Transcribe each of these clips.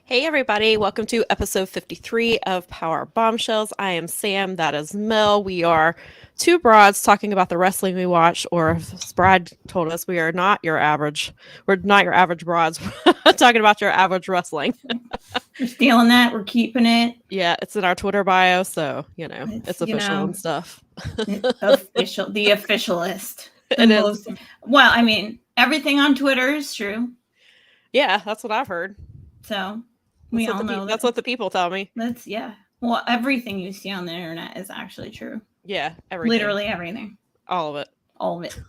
Hey everybody, welcome to episode 53 of Powerbombshells. I am Sam, that is Mel. We are two broads talking about the wrestling we watch, or as Brad told us, we're not your average broads. We're talking about your average wrestling. We're stealing that, we're keeping it. Yeah, it's in our Twitter bio, so it's official and stuff. The officialist. It is. Well, I mean, everything on Twitter is true. Yeah, that's what I've heard. So we all know that's what the people tell me. Well, everything you see on the internet is actually true. Yeah, everything. Literally everything. All of it. All of it.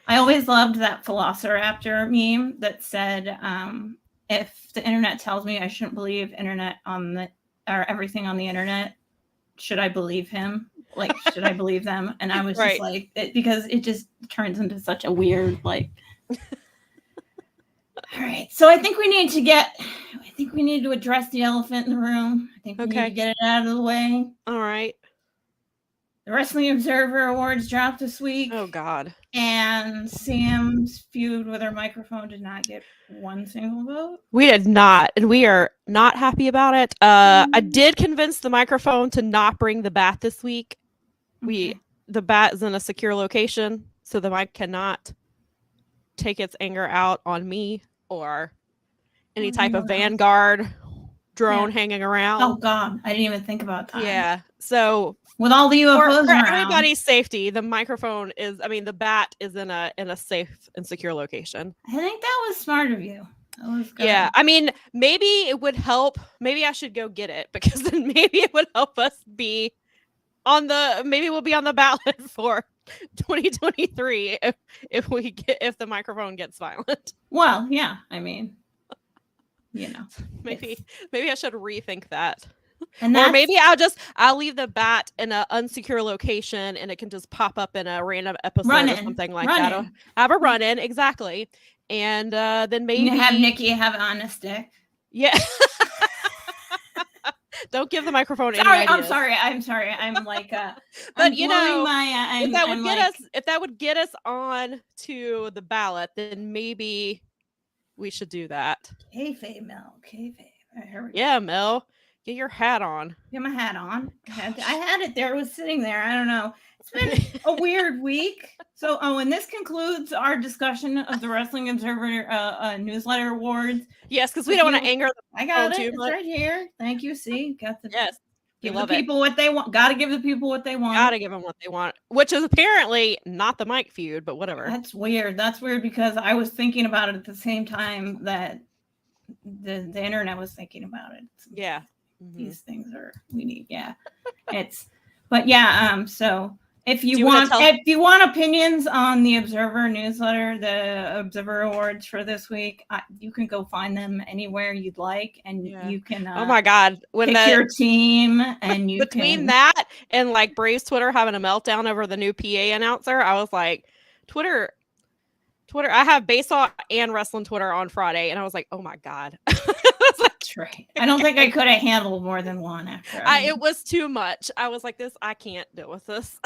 I always loved that Velociraptor meme that said, if the internet tells me I shouldn't believe everything on the internet, should I believe him? Like, should I believe them? And I was just like, because it just turns into such a weird, like. All right. So I think we need to address the elephant in the room. I think we need to get it out of the way. All right. The Wrestling Observer Awards dropped this week. Oh, God. And Sam's feud with her microphone did not get one single vote. We did not. And we are not happy about it. I did convince the microphone to not bring the bat this week. Okay. The bat is in a secure location, so the mic cannot take its anger out on me or any type of Vanguard drone hanging around. Oh, God. I didn't even think about that. Yeah. So with all the UFOs for everybody's safety, the bat is in a safe and secure location. I think that was smart of you. That was good. Yeah. Maybe it would help. Maybe I should go get it, because then maybe it would help us be maybe we'll be on the ballot for 2023 if the microphone gets violent. Well, yeah. Maybe I should rethink that. Or maybe I'll leave the bat in an unsecure location and it can just pop up in a random episode or something like that. I'll have a run-in, exactly. And then maybe have Nikki have it on a stick. Yeah. Don't give the microphone any ideas. I'm sorry. I'm like but if that would get us on to the ballot, then maybe we should do that. Kayfabe, Mel. Kayfabe. Yeah, Mel. Get your hat on. Get my hat on. I had it there. It was sitting there. I don't know. It's been a weird week. So, and this concludes our discussion of the Wrestling Observer Newsletter Awards. Yes, because we don't want to anger them. I got it. It's right here. Thank you. See, got the yes. Give the people what they want. Got to give the people what they want. Got to give them what they want, which is apparently not the mic feud, but whatever. That's weird. That's weird because I was thinking about it at the same time that the internet was thinking about it. Yeah. These things we need. Yeah. So if you want opinions on the Observer newsletter, the Observer Awards for this week, you can go find them anywhere you'd like, and you can. Oh my God! Pick your team, and you between that and like Braves Twitter having a meltdown over the new PA announcer, I was like, Twitter. I have baseball and wrestling Twitter on Friday, and I was like, oh my God. That's right. I don't think I could have handled more than one after. It was too much. I was like, I can't deal with this.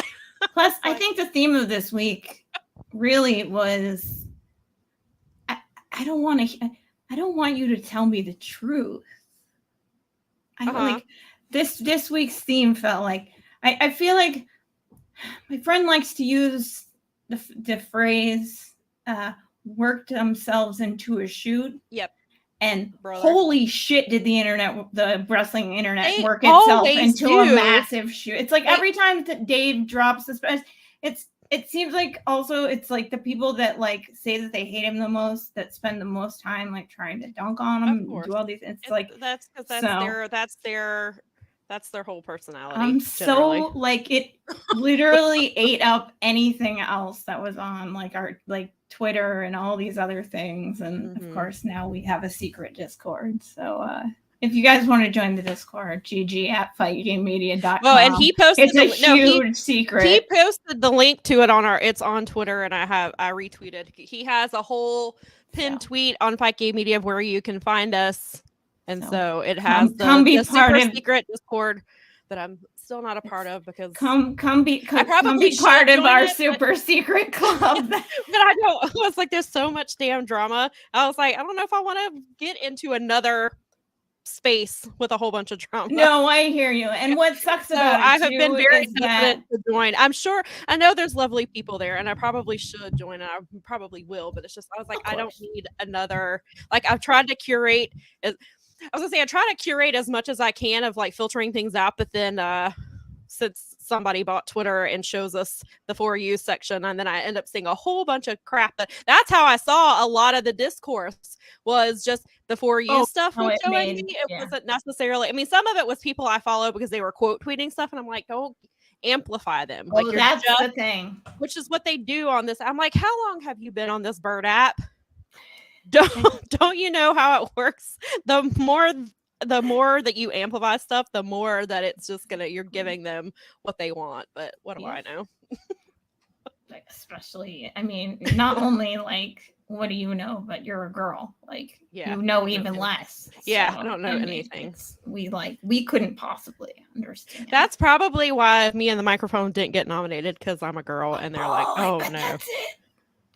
Plus, I think the theme of this week really was, I don't want you to tell me the truth. Like this week's theme felt like, I feel like my friend likes to use the phrase, worked themselves into a shoot. Yep. And holy shit, did the wrestling internet work itself into a massive shoot. It's like every time that Dave drops the it seems like also it's like the people that like say that they hate him the most, that spend the most time like trying to dunk on him and do all these. It's like that's their whole personality. I'm so like it literally ate up anything else that was on like our like Twitter and all these other things, and of course now we have a secret Discord. So if you guys want to join the Discord, gg@fightgamemedia.com. Oh, and he posted it's a huge secret. He posted the link to it it's on Twitter, and I retweeted. He has a whole pinned tweet on Fight Game Media where you can find us. And so it has the super secret Discord that I'm still not a part of because come be I probably part of our it, super secret club. but I don't. I was like, there's so much damn drama. I was like, I don't know if I want to get into another space with a whole bunch of drama. No, I hear you. And what sucks about it I have been too very is that hesitant to join. I'm sure I know there's lovely people there, and I probably should join, and I probably will. But it's just I was like, I don't need another. Like I've tried to curate. I was gonna say I try to curate as much as I can of like filtering things out, but then since somebody bought Twitter and shows us the For You section, and then I end up seeing a whole bunch of crap. That's how I saw a lot of the discourse was just the For You stuff was showing me. It wasn't necessarily. I mean, some of it was people I follow because they were quote tweeting stuff, and I'm like, don't amplify them. Like that's the thing, which is what they do on this. I'm like, how long have you been on this Bird app? Don't you know how it works? The more that you amplify stuff, the more that it's just you're giving them what they want. But what do I know? Like, especially, I mean, not only like what do you know, but you're a girl. Like you know even less. Yeah, so, I don't know anything. We couldn't possibly understand. That's probably why me and the microphone didn't get nominated because I'm a girl, and they're like, oh no. That's it.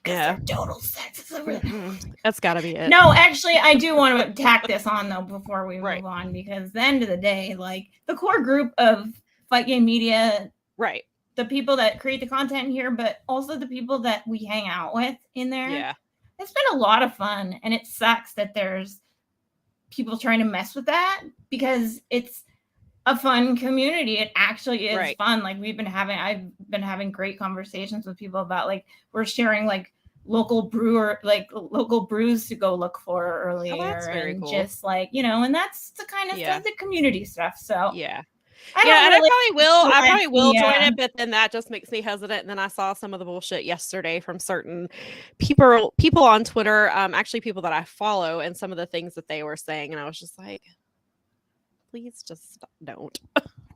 Yeah, total sexism. That's got to be it. No, actually, I do want to tack this on though before we move on, because at the end of the day, like the core group of Fight Game Media, right? The people that create the content here, but also the people that we hang out with in there. Yeah, it's been a lot of fun, and it sucks that there's people trying to mess with that because it's a fun community. It actually is fun. Like I've been having great conversations with people about like we're sharing like local brews to go look for earlier. That's very cool. Just like, and that's the kind of stuff, the community stuff. So I probably will join it, but then that just makes me hesitant. And then I saw some of the bullshit yesterday from certain people on Twitter, actually people that I follow, and some of the things that they were saying, and I was just like, please just don't.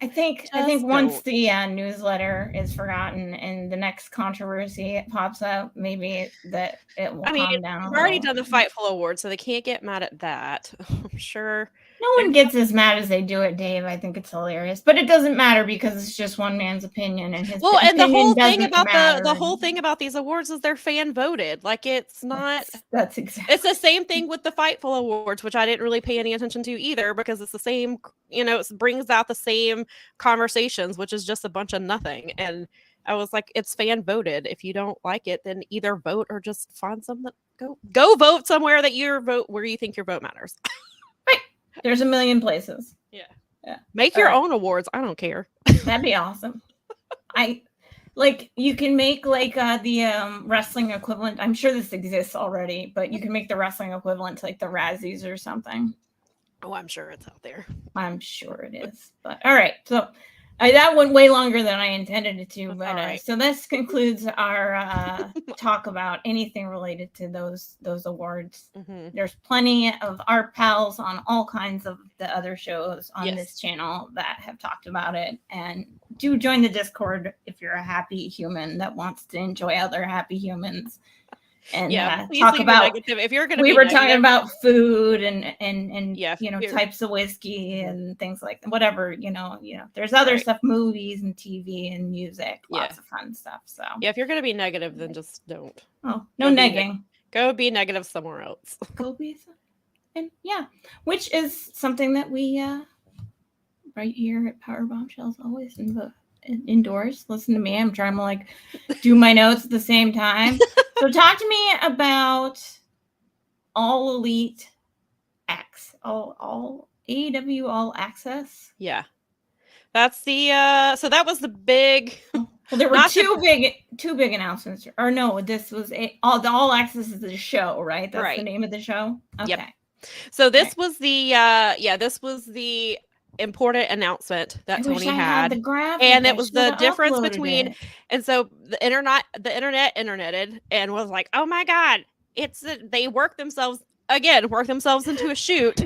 I think once the newsletter is forgotten and the next controversy pops up, maybe that it will calm down. We've already done the Fightful Award, so they can't get mad at that. I'm sure. No one gets as mad as they do at Dave. I think it's hilarious, but it doesn't matter because it's just one man's opinion, and his and the whole thing about the whole thing about these awards is they're fan voted. Like it's not. That's exactly. It's the same thing with the Fightful Awards, which I didn't really pay any attention to either because it's the same. It brings out the same conversations, which is just a bunch of nothing. And I was like, it's fan voted. If you don't like it, then either vote or just find something. Go vote somewhere that your vote where you think your vote matters. Right. There's a million places. Yeah. Make your own awards. I don't care. That'd be awesome. You can make the wrestling equivalent. I'm sure this exists already, but you can make the wrestling equivalent to like the Razzies or something. Oh, I'm sure it's out there. I'm sure it is. But all right. So that went way longer than I intended it to. But so this concludes our talk about anything related to those awards. Mm-hmm. There's plenty of our pals on all kinds of the other shows on this channel that have talked about it. And do join the Discord if you're a happy human that wants to enjoy other happy humans. And talk about if you're going to. We were talking about food and types of whiskey and things like that. Whatever there's other stuff, movies and TV and music, lots of fun stuff. So if you're going to be negative, then just don't. Oh, no negging. Go be negative somewhere else. Go be, and which is something that we right here at Powerbombshells always endorse. Listen to me. I'm trying to do my notes at the same time. So talk to me about All Elite X, all AEW All Access. Yeah, that's the. So that was the big. Well, there were two big announcements. Or no, this was All Access is the show, right? That's the name of the show. Okay. Yep. So this was the. This was the important announcement that Tony had, and it was the difference between and so the interneted and was like, oh my god, they work themselves into a shoot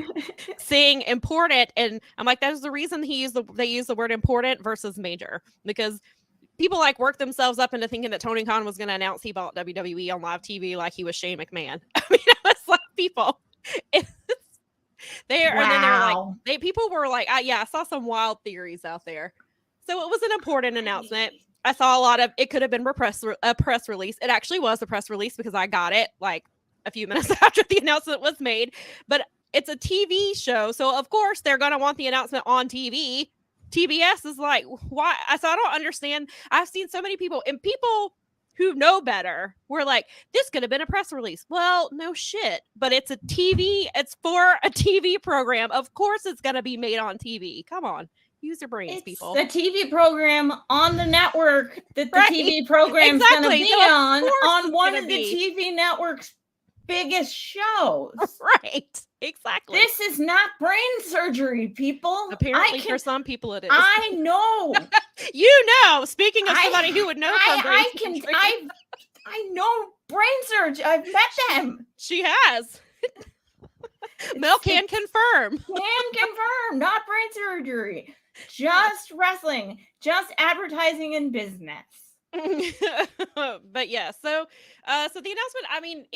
saying important, and I'm like, that's the reason they use the word important versus major, because people work themselves up into thinking that Tony Khan was going to announce he bought WWE on live TV like he was Shane McMahon. I mean, it was like people and then they're like, people were like, I saw some wild theories out there So it was an important announcement. I saw a lot of it could have been a press release. It actually was a press release because I got it like a few minutes after the announcement was made. But it's a TV show, so of course they're gonna want the announcement on TV. TBS is like, why? So I don't understand. I've seen so many people and people who know better were like, this could have been a press release. Well, no shit, but it's a TV. It's for a TV program. Of course, it's gonna be made on TV. Come on. Use your brains, it's people. The TV program on the network that the TV program's going to be on one of the TV network's biggest shows. Right. Exactly. This is not brain surgery, people. Apparently, for some people, it is. I know. You know. Speaking of somebody who would know from brain surgery. I know brain surgery. I've met them. She has. Mel can confirm. Not brain surgery. Just wrestling, just advertising and business. But yeah, so the announcement, I mean,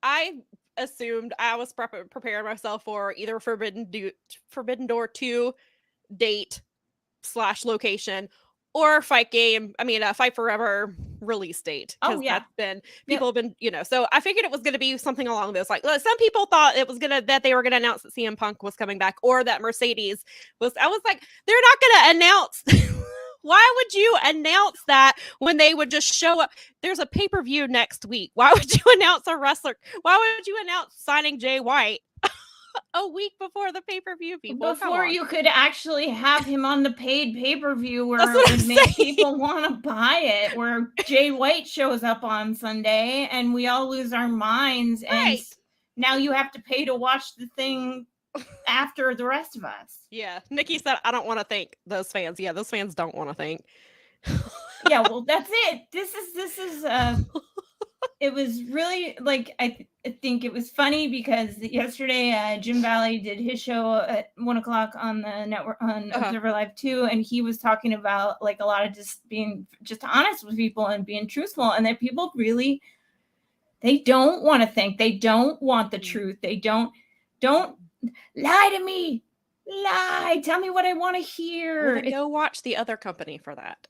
I assumed I was preparing myself for either Forbidden Door 2 date / location or Fight Forever release date. Oh yeah, that's been people have been, so I figured it was going to be something along those like some people thought it was that they were going to announce that CM Punk was coming back or that Mercedes was. I was like, they're not going to announce. Why would you announce that when they would just show up? There's a pay-per-view next week. Why would you announce a wrestler? Why would you announce signing Jay White a week before the pay-per-view, people? Before you could actually have him on the paid pay-per-view where it would make people want to buy it, where Jay White shows up on Sunday and we all lose our minds. And now you have to pay to watch the thing after the rest of us. Yeah. Nikki said, I don't want to thank those fans. Yeah, those fans don't want to thank. Yeah, well, that's it. This is it was really like I think it was funny because yesterday Jim Valley did his show at 1:00 on the network on Observer Live 2, and he was talking about like a lot of just being just honest with people and being truthful, and that people really they don't want to think, they don't want the truth, they don't lie to me. Lie. Tell me what I want to hear. Go watch the other company for that.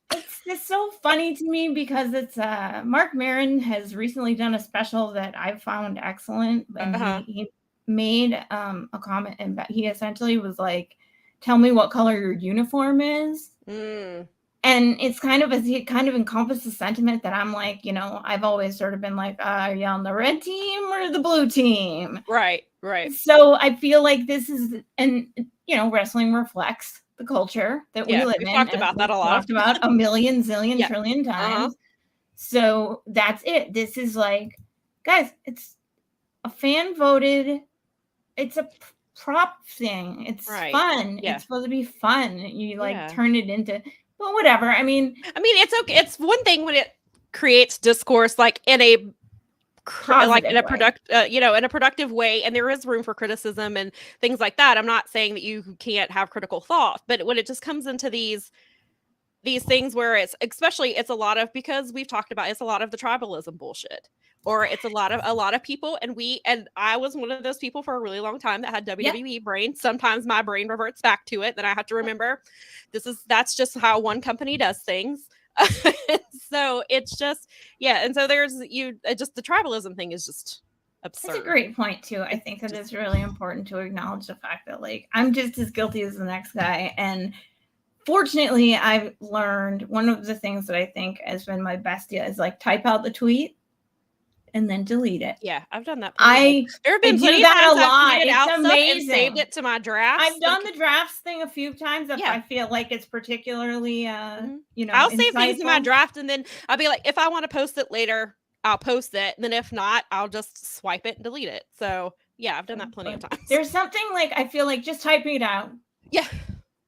It's so funny to me because it's Mark Maron has recently done a special that I found excellent. And he made a comment, and he essentially was like, tell me what color your uniform is. And it's it kind of encompasses the sentiment that I'm like, I've always sort of been like, are you on the red team or the blue team? Right. So I feel like this is, and wrestling reflects the culture that we live in. We've talked about that a lot. Talked about a million, zillion, trillion times. So that's it. This is like, guys, it's a fan voted. It's a prop thing. It's fun. Yeah. It's supposed to be fun. You turn it into, well, whatever. I mean, it's okay. It's one thing when it creates discourse like in a in a productive way, and there is room for criticism and things like that. I'm not saying that you can't have critical thought, but when it just comes into these things where it's a lot of, because we've talked about, it's a lot of the tribalism bullshit, or it's a lot of people, and I was one of those people for a really long time that had WWE brain. Sometimes my brain reverts back to it, then I have to remember that's just how one company does things. So it's just and so there's just the tribalism thing is just absurd. That's a great point too. I think that it's really important to acknowledge the fact that like I'm just as guilty as the next guy, and fortunately I've learned one of the things that I think has been my bestie is like type out the tweet and then delete it. Yeah, I've done that. There have been plenty of times I've amazing. And saved it to my drafts. I've done the drafts thing a few times if I feel like it's particularly I'll save things in my draft, and then I'll be like, if I want to post it later, I'll post it. And then if not, I'll just swipe it and delete it. So yeah, I've done that plenty of times. There's something like I feel like just typing it out. Yeah.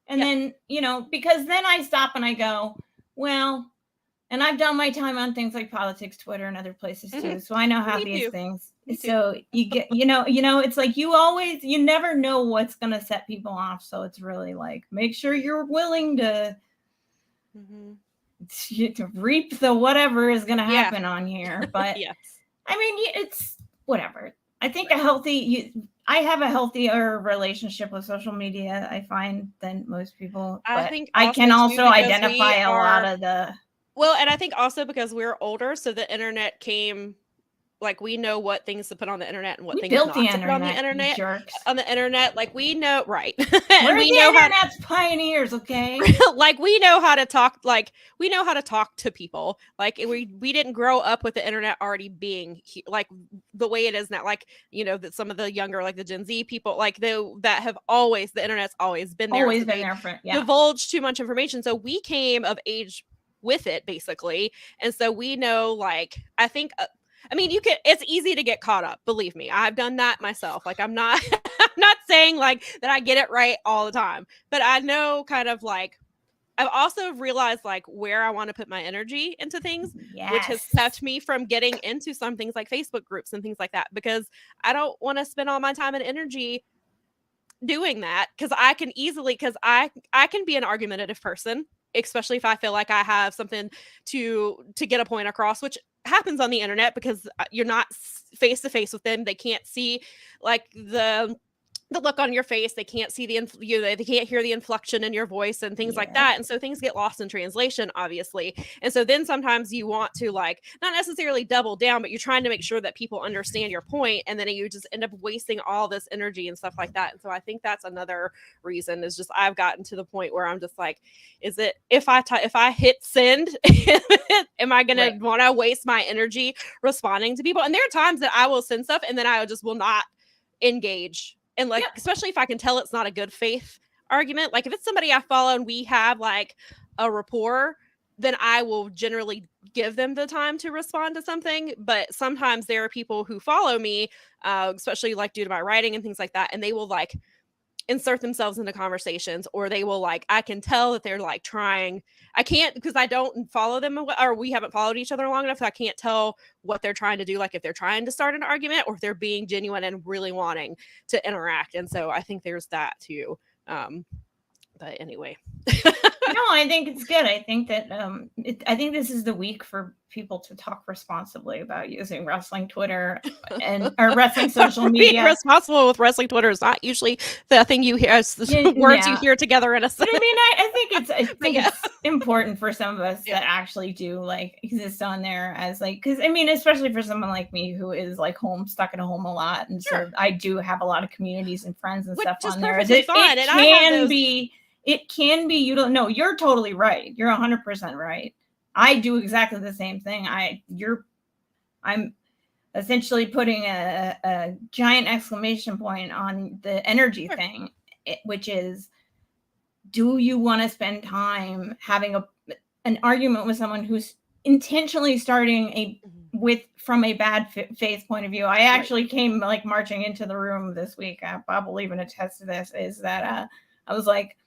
And then, because then I stop and I go, well, and I've done my time on things like politics, Twitter, and other places too. So I know how these things. So you get, it's like you never know what's going to set people off. So it's really like, make sure you're willing to reap the whatever is going to happen on here. But I mean, it's whatever. I think I have a healthier relationship with social media, I find, than most people. I But think I can also also because we identify a lot are of the. well, and I think also because we're older, so the internet came like we know what things to put on the internet and what We things built not the to put on the internet, you internet. jerks. On the internet, like we know, right? We're And we the know how internet's pioneers, okay? like we know how to talk, like we know how to talk to people. Like we didn't grow up with the internet already being like the way it is now. Like, you know, that some of the younger, like the Gen Z people, like that have always, the internet's always been there. Always so been they there for, yeah. divulge too much information. So we came of age with it basically. And so we know, like, I think I mean, it's easy to get caught up. Believe me, I've done that myself. Like, I'm not, I'm not saying like that I get it right all the time, but I know kind of like, I've also realized like where I want to put my energy into things, which has Yes. kept me from getting into some things like Facebook groups and things like that, because I don't want to spend all my time and energy doing that, because I can easily, because I can be an argumentative person, especially if I feel like I have something to get a point across, which happens on the internet because you're not face to face with them. They can't see like the look on your face. They can't see they can't hear the inflection in your voice and things like that. And so things get lost in translation, obviously. And so then sometimes you want to like not necessarily double down, but you're trying to make sure that people understand your point, and then you just end up wasting all this energy and stuff like that. And so I think that's another reason, is just I've gotten to the point where I'm just like, is it if I hit send, am I gonna want to waste my energy responding to people? And there are times that I will send stuff and then I just will not engage. And like, especially if I can tell it's not a good faith argument, like if it's somebody I follow and we have like a rapport, then I will generally give them the time to respond to something. But sometimes there are people who follow me, especially like due to my writing and things like that, and they will like insert themselves into conversations, or they will like, I can tell that they're like trying. I can't, because I don't follow them, or we haven't followed each other long enough, so I can't tell what they're trying to do, like if they're trying to start an argument or if they're being genuine and really wanting to interact. And so I think there's that too. But anyway. No, I think it's good. I think that I think this is the week for people to talk responsibly about using wrestling Twitter or wrestling social media. Being responsible with wrestling Twitter is not usually the thing you hear, words you hear together in a sentence. But I mean, I think it's important for some of us that actually do like exist on there as like, because I mean, especially for someone like me who is like stuck at home a lot, and so I do have a lot of communities and friends and stuff on there. It can be you don't know. You're totally right. You're 100% right. I do exactly the same thing. I'm essentially putting a giant exclamation point on the energy thing, which is, do you want to spend time having an argument with someone who's intentionally starting from a bad faith point of view? I actually came like marching into the room this week. Bob will even attest to this, is that I was like,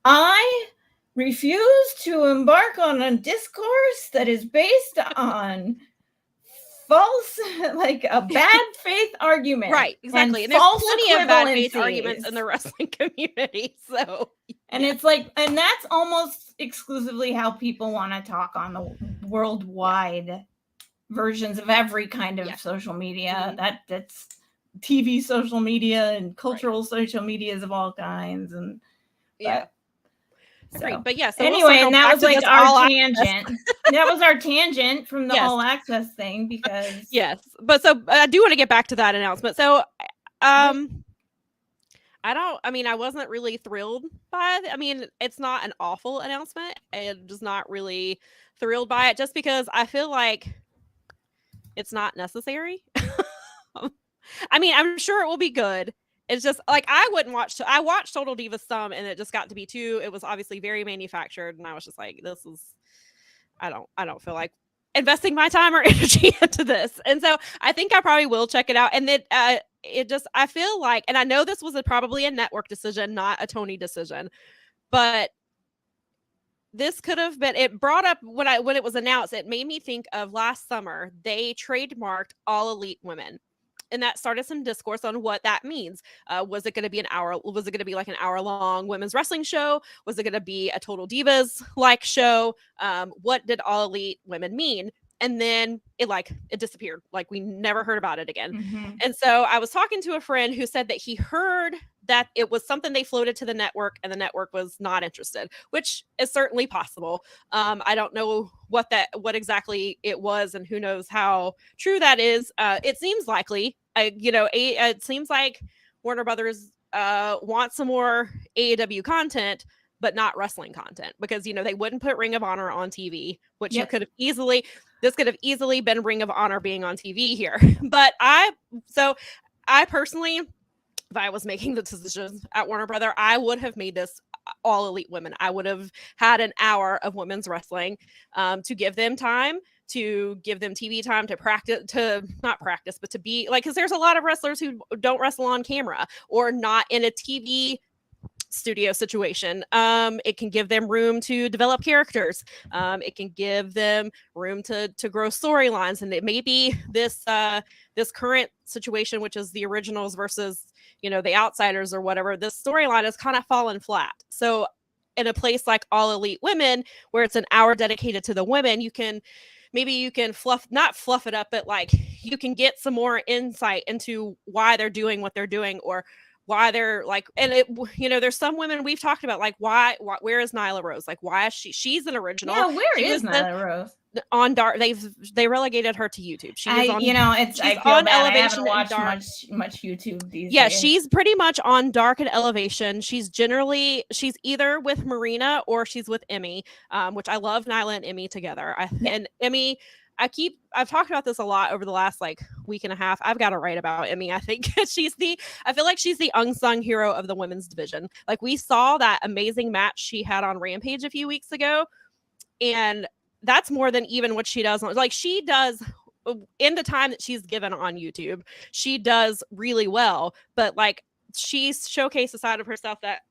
I refuse to embark on a discourse that is based on false, like a bad faith argument. Right, exactly. And there's plenty of bad faith arguments in the wrestling community. So, and it's like, and that's almost exclusively how people want to talk on the worldwide versions of every kind of social media. That's TV social media and cultural social medias of all kinds. And but yes. So anyway, and that was like our tangent. That was our tangent from the All Access thing, because but so I do want to get back to that announcement. So I wasn't really thrilled by it. I mean, it's not an awful announcement. I'm just not really thrilled by it, just because I feel like it's not necessary. I mean, I'm sure it will be good. It's just like, I watched Total Divas some, and it just got to be it was obviously very manufactured, and I was just like, I don't feel like investing my time or energy into this. And so I think I probably will check it out. And then I feel like, and I know this was probably a network decision, not a Tony decision, but this could have been, it brought up when it was announced, it made me think of last summer, they trademarked All Elite Women. And that started some discourse on what that means. Was it going to be was it going to be like an hour-long women's wrestling show? Was it going to be a Total Divas like show? What did All Elite Women mean? and then it disappeared. Like we never heard about it again. Mm-hmm. And so I was talking to a friend who said that he heard that it was something they floated to the network and the network was not interested, which is certainly possible. I don't know what exactly it was, and who knows how true that is. It seems likely. It seems like Warner Brothers want some more AEW content, but not wrestling content, because they wouldn't put Ring of Honor on TV, which you could have easily. This could have easily been Ring of Honor being on TV here. But I personally, if I was making the decisions at Warner Brother, I would have made this All Elite Women. I would have had an hour of women's wrestling to give them time, to give them TV time to practice, to not practice, but to be like, because there's a lot of wrestlers who don't wrestle on camera or not in a TV studio situation. It can give them room to develop characters. It can give them room to grow storylines. And it may be this current situation, which is the originals versus the outsiders or whatever. This storyline has kind of fallen flat. So in a place like All Elite Women, where it's an hour dedicated to the women, you can not fluff it up, but like you can get some more insight into why they're doing what they're doing, or why they're like, and there's some women we've talked about, like why where is Nyla Rose? Like, why is she's an original? Yeah, where is Nyla Rose? On Dark, they relegated her to YouTube. She's I feel bad. I haven't watched much YouTube these days. She's pretty much on Dark and Elevation. She's either with Marina or she's with Emmy, which I love Nyla and Emmy together. And Emmy, I've talked about this a lot over the last week and a half. I've got to write about Emmy. I think I feel like she's the unsung hero of the women's division. Like, we saw that amazing match she had on Rampage a few weeks ago, and that's more than even what she does. She does in the time that she's given on YouTube, she does really well, but she's showcased a side of herself that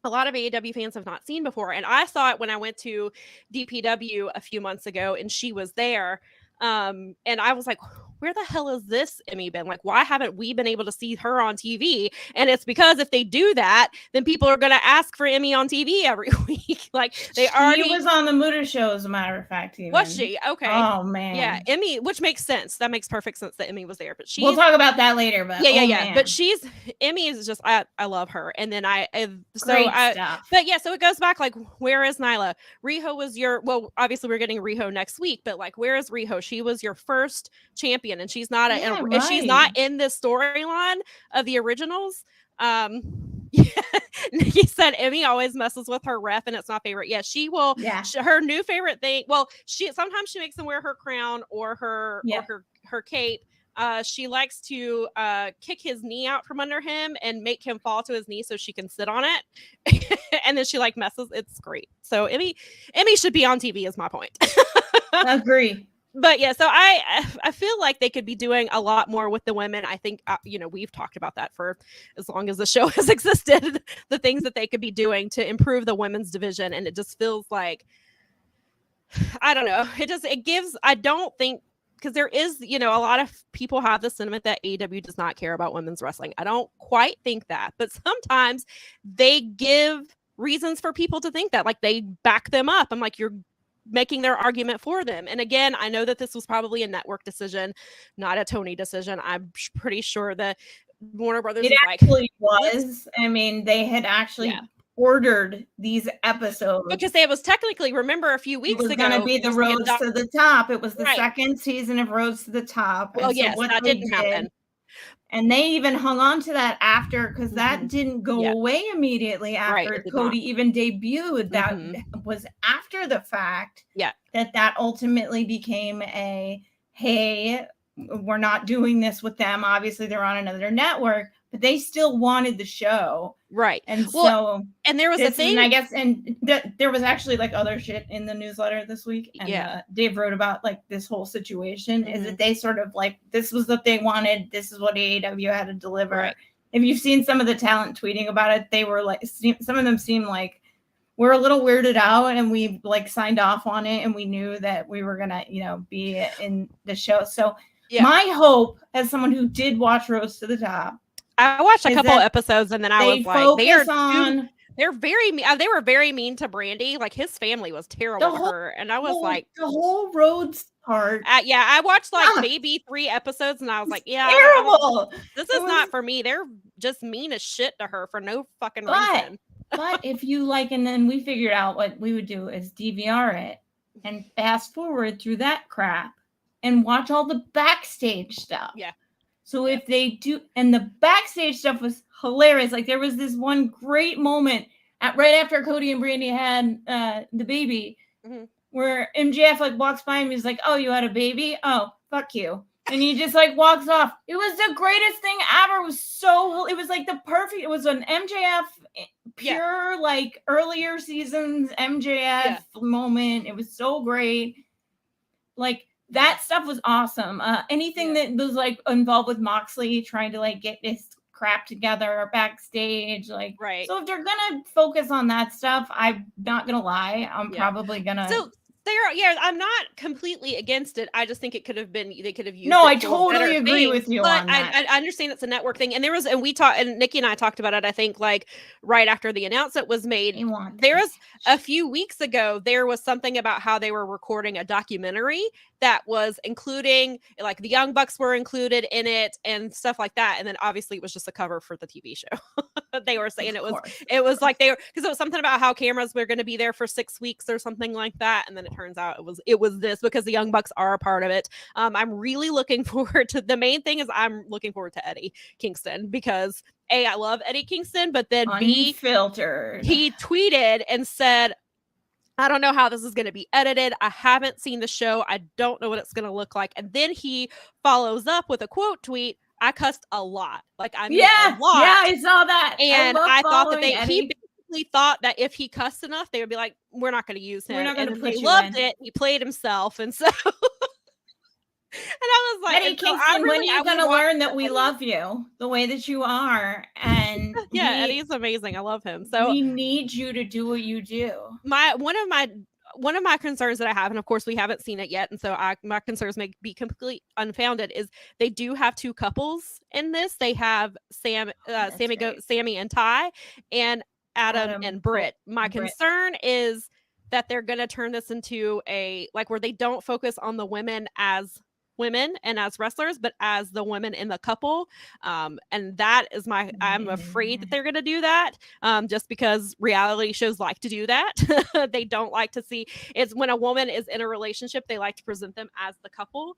a lot of AEW fans have not seen before. And I saw it when I went to DPW a few months ago and she was there. And I was like, where the hell is this Emmy been? Like, why haven't we been able to see her on TV? And it's because if they do that, then people are going to ask for Emmy on TV every week. She was on the Mutter show, as a matter of fact. Even. Was she? Okay. Oh man. Yeah, Emmy, which makes sense. That makes perfect sense that Emmy was there. But we'll talk about that later. But yeah. But Emmy is just I love her. And then so it goes back, where is Nyla? Riho was obviously we're getting Riho next week, but where is Riho? She was your first champion, and she's not she's not in this storyline of the originals. Nikki said Emmy always messes with her ref and it's not favorite. Yeah, she will. Yeah. Her new favorite thing. Well, sometimes she makes him wear her crown or her cape. She likes to kick his knee out from under him and make him fall to his knee so she can sit on it. And then she messes. It's great. So Emmy should be on TV is my point. Agree. But yeah, so I feel like they could be doing a lot more with the women. I think, we've talked about that for as long as the show has existed, the things that they could be doing to improve the women's division. And it just feels like, I don't know. I don't think, because there is, a lot of people have the sentiment that AEW does not care about women's wrestling. I don't quite think that, but sometimes they give reasons for people to think that, they back them up. I'm like, you're making their argument for them. And again, I know that this was probably a network decision, not a Tony decision. I'm pretty sure that Warner Brothers was. I mean, they had actually ordered these episodes because it was technically, remember, a few weeks ago, going to be the Roads to the Top. It was the second season of Roads to the Top. Well, yes, that didn't happen. And they even hung on to that after, because that didn't go away immediately after Cody even debuted. That was after the fact that ultimately became hey, we're not doing this with them. Obviously, they're on another network, but they still wanted the show. Right. And and there was a thing, I guess, and there was actually other shit in the newsletter this week. And Dave wrote about this whole situation is that they sort of this was what they wanted. This is what AEW had to deliver. Right. If you've seen some of the talent tweeting about it, they were some of them seemed like we're a little weirded out, and we signed off on it, and we knew that we were gonna, be in the show. So my hope, as someone who did watch Rose to the Top, I watched a couple episodes and then I was like, They were very mean to Brandy. Like his family was terrible to her, and I was like, the whole Rhodes part. yeah, I watched like maybe 3 episodes, and I was like, yeah, terrible. This is not for me. They're just mean as shit to her for no fucking reason. But if you like, and then we figured out what we would do is DVR it and fast forward through that crap and watch all the backstage stuff. Yeah. So if they do, and the backstage stuff was hilarious. Like there was this one great moment right after Cody and Brandy had the baby, where MJF like walks by and he's like, "Oh, you had a baby? Oh, fuck you." And he just like walks off. It was the greatest thing ever. It was like the perfect, it was an MJF pure, like earlier seasons MJF moment. It was so great. Like that stuff was awesome. Anything that was like involved with Moxley trying to like get this crap together backstage, like, right. So if they're gonna focus on that stuff, I'm not gonna lie, I'm probably gonna. So I'm not completely against it. I just think it could have been, they could have used. No, I totally agree with you but on that. I understand it's a network thing, and we talked, and Nikki and I talked about it. I think like right after the announcement was made, there was a few weeks ago, there was something about how they were recording a documentary that was including, like, the Young Bucks were included in it and stuff like that. And then obviously it was just a cover for the TV show. They were saying it was like they were, because it was something about how cameras were going to be there for 6 weeks or something like that. And then it turns out it was this, because the Young Bucks are a part of it. I'm really looking forward to, the main thing is I'm looking forward to Eddie Kingston, because A, I love Eddie Kingston, but then B, Unfiltered. He tweeted and said, I don't know how this is going to be edited. I haven't seen the show. I don't know what it's going to look like. And then he follows up with a quote tweet. I cussed a lot. Like, I mean, a lot. Yeah, I saw that. And I thought that he basically thought that if he cussed enough, they would be like, we're not going to use him. We're not going to put you you loved in. it. He played himself. And so, and I was like, Eddie Kingston, when are you going to learn that we love you the way that you are? And Eddie's amazing. I love him. So we need you to do what you do. One of my concerns that I have, and of course we haven't seen it yet, and so my concerns may be completely unfounded, is they do have two couples in this. They have Sammy and Ty, and Adam and Britt. My concern is that they're going to turn this into a, like, where they don't focus on the women as women and as wrestlers, but as the women in the couple. And that is I'm afraid that they're going to do that, just because reality shows like to do that. They don't like to see, it's when a woman is in a relationship, they like to present them as the couple.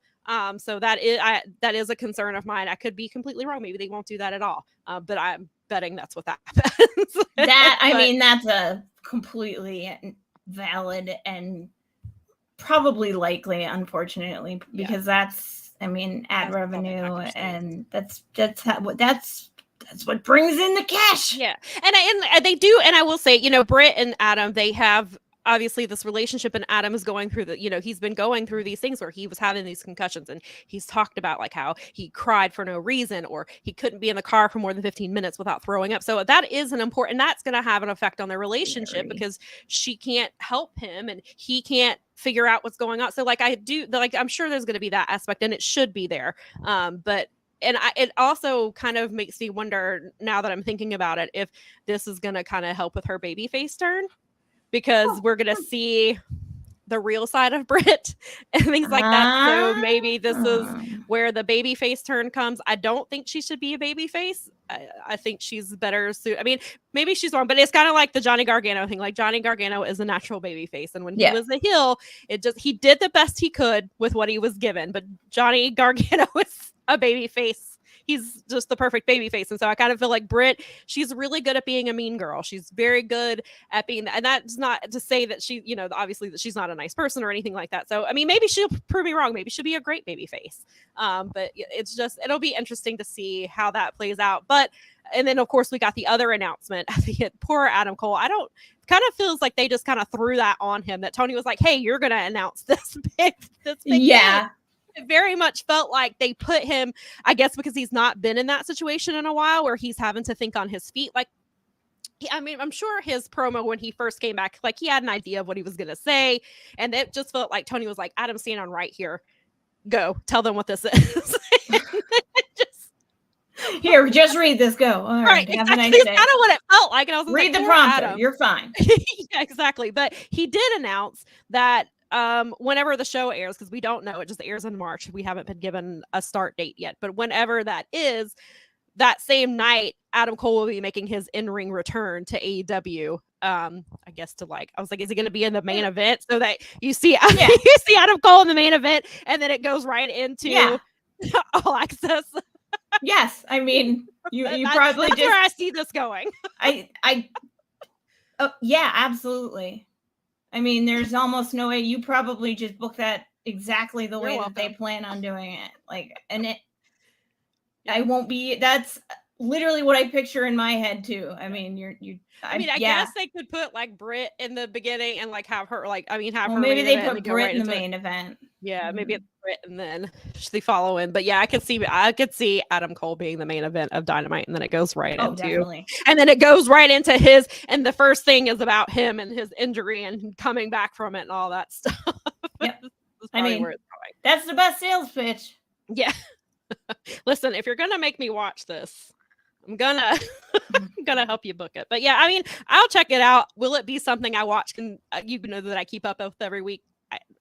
So that is a concern of mine. I could be completely wrong. Maybe they won't do that at all. But I'm betting that's what that happens. I mean, that's a completely valid and probably likely, unfortunately, because that's ad revenue, and that's what brings in the cash. Yeah, and they do, and I will say, Britt and Adam, they have obviously this relationship, and Adam is going through he's been going through these things where he was having these concussions, and he's talked about like how he cried for no reason, or he couldn't be in the car for more than 15 minutes without throwing up. So that is that's going to have an effect on their relationship, because she can't help him and he can't figure out what's going on. So I'm sure there's going to be that aspect, and it should be there. But it also kind of makes me wonder, now that I'm thinking about it, if this is going to kind of help with her babyface turn, because we're going to see the real side of Britt and things like that. So maybe this is where the babyface turn comes. I don't think she should be a babyface. I think she's better suited. I mean, maybe she's wrong, but it's kind of like the Johnny Gargano thing. Like, Johnny Gargano is a natural babyface, and when he was a heel, he did the best he could with what he was given. But Johnny Gargano is a babyface. He's just the perfect baby face. And so I kind of feel like Britt, she's really good at being a mean girl. She's very good at being that. And that's not to say that she, obviously that she's not a nice person or anything like that. So, I mean, maybe she'll prove me wrong. Maybe she'll be a great baby face. But it'll be interesting to see how that plays out. And then of course we got the other announcement. Poor Adam Cole. Kind of feels like they just kind of threw that on him, that Tony was like, hey, you're going to announce this big yeah. It very much felt like they put him, I guess, because he's not been in that situation in a while where he's having to think on his feet. Like, I'm sure his promo when he first came back, like, he had an idea of what he was going to say. And it just felt like Tony was like, Adam, stand on right here. Go tell them what this is. Here, just read this. Go. All right. Have a nice It's day. kind of what it felt like. And I was Read like, the poor prompter. Adam. You're fine. Yeah, exactly. But he did announce that whenever the show airs, because we don't know, it just airs in March. We haven't been given a start date yet. But whenever that is, that same night, Adam Cole will be making his in-ring return to AEW. I guess I was like, is he going to be in the main event so that you see you see Adam Cole in the main event, and then it goes right into All Access. Yes, I mean, you probably that's just where I see this going. Yeah, absolutely. I mean, there's almost no way. You probably just book that exactly the way that they plan on doing it. Like, and it, I won't be. That's literally what I picture in my head too. I mean, I guess they could put like Britt in the beginning and like have her have her. Maybe they put Britt in the main event. Yeah, maybe it's Britt and then the follow-in. But yeah, I could see Adam Cole being the main event of Dynamite, and then it goes right into definitely. And then it goes right into his, and the first thing is about him and his injury and coming back from it and all that stuff. Yep. I mean, where it's going. That's the best sales pitch. Yeah. Listen, if you're gonna make me watch this, I'm gonna help you book it. But yeah, I mean, I'll check it out. Will it be something I watch? And you know that I keep up with every week?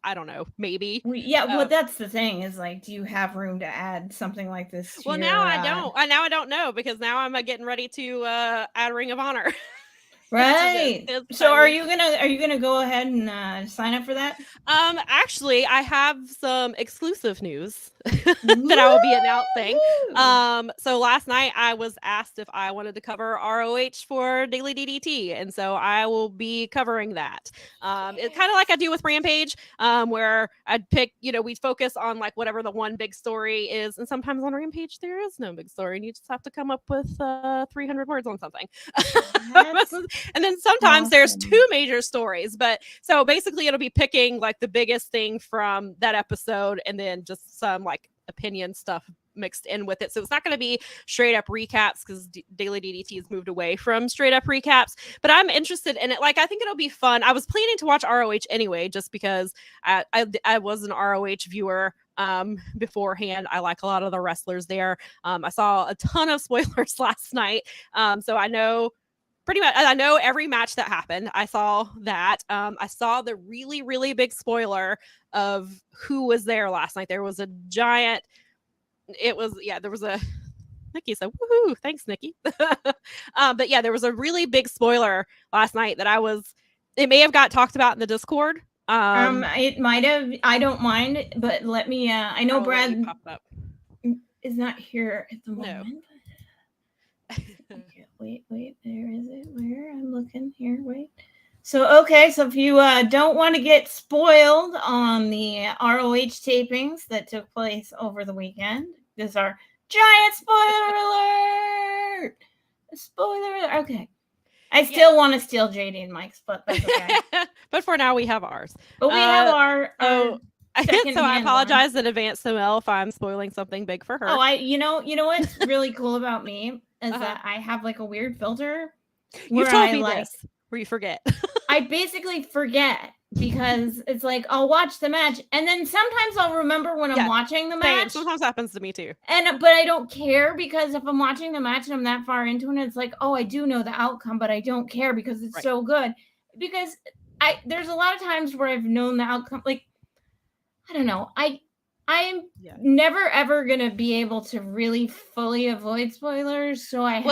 I don't know. Maybe. Well, that's the thing is like, do you have room to add something like this? Well, now I don't. Now I don't know because now I'm getting ready to add Ring of Honor. Right. So are you gonna go ahead and sign up for that? Actually, I have some exclusive news that I will be announcing. So last night I was asked if I wanted to cover ROH for Daily DDT, and so I will be covering that. It's kind of like I do with Rampage, where I'd pick, we focus on like whatever the one big story is, and sometimes on Rampage there is no big story, and you just have to come up with 300 words on something. And then sometimes there's two major stories, but so basically it'll be picking like the biggest thing from that episode and then just some like opinion stuff mixed in with it. So it's not going to be straight up recaps because Daily DDT has moved away from straight up recaps, but I'm interested in it. Like, I think it'll be fun. I was planning to watch ROH anyway, just because I was an ROH viewer beforehand. I like a lot of the wrestlers there. I saw a ton of spoilers last night. So I know pretty much, I know every match that happened. I saw that. I saw the really, really big spoiler of who was there last night. There was a giant, there was a, Nikki said, woohoo, thanks, Nikki. But yeah, there was a really big spoiler last night that it may have got talked about in the Discord. It might have, I don't mind, but let me, I know Brad is not here at the moment. No. Wait, there is it. Where? I'm looking here. Wait. So if you don't want to get spoiled on the ROH tapings that took place over the weekend, this is our giant spoiler alert. Spoiler alert. Okay. I still want to steal JD and Mike's, but that's okay. But for now, we have ours. But we have our so I apologize in advance to Mel if I'm spoiling something big for her. Oh, you know what's really cool about me is that I have like a weird filter. You've told me this, where you forget. I basically forget because it's like I'll watch the match and then sometimes I'll remember when I'm watching the match. Sometimes happens to me too. But I don't care because if I'm watching the match and I'm that far into it, it's like, oh, I do know the outcome, but I don't care because it's so good. Because there's a lot of times where I've known the outcome, like, I don't know. I'm never ever gonna be able to really fully avoid spoilers, so I've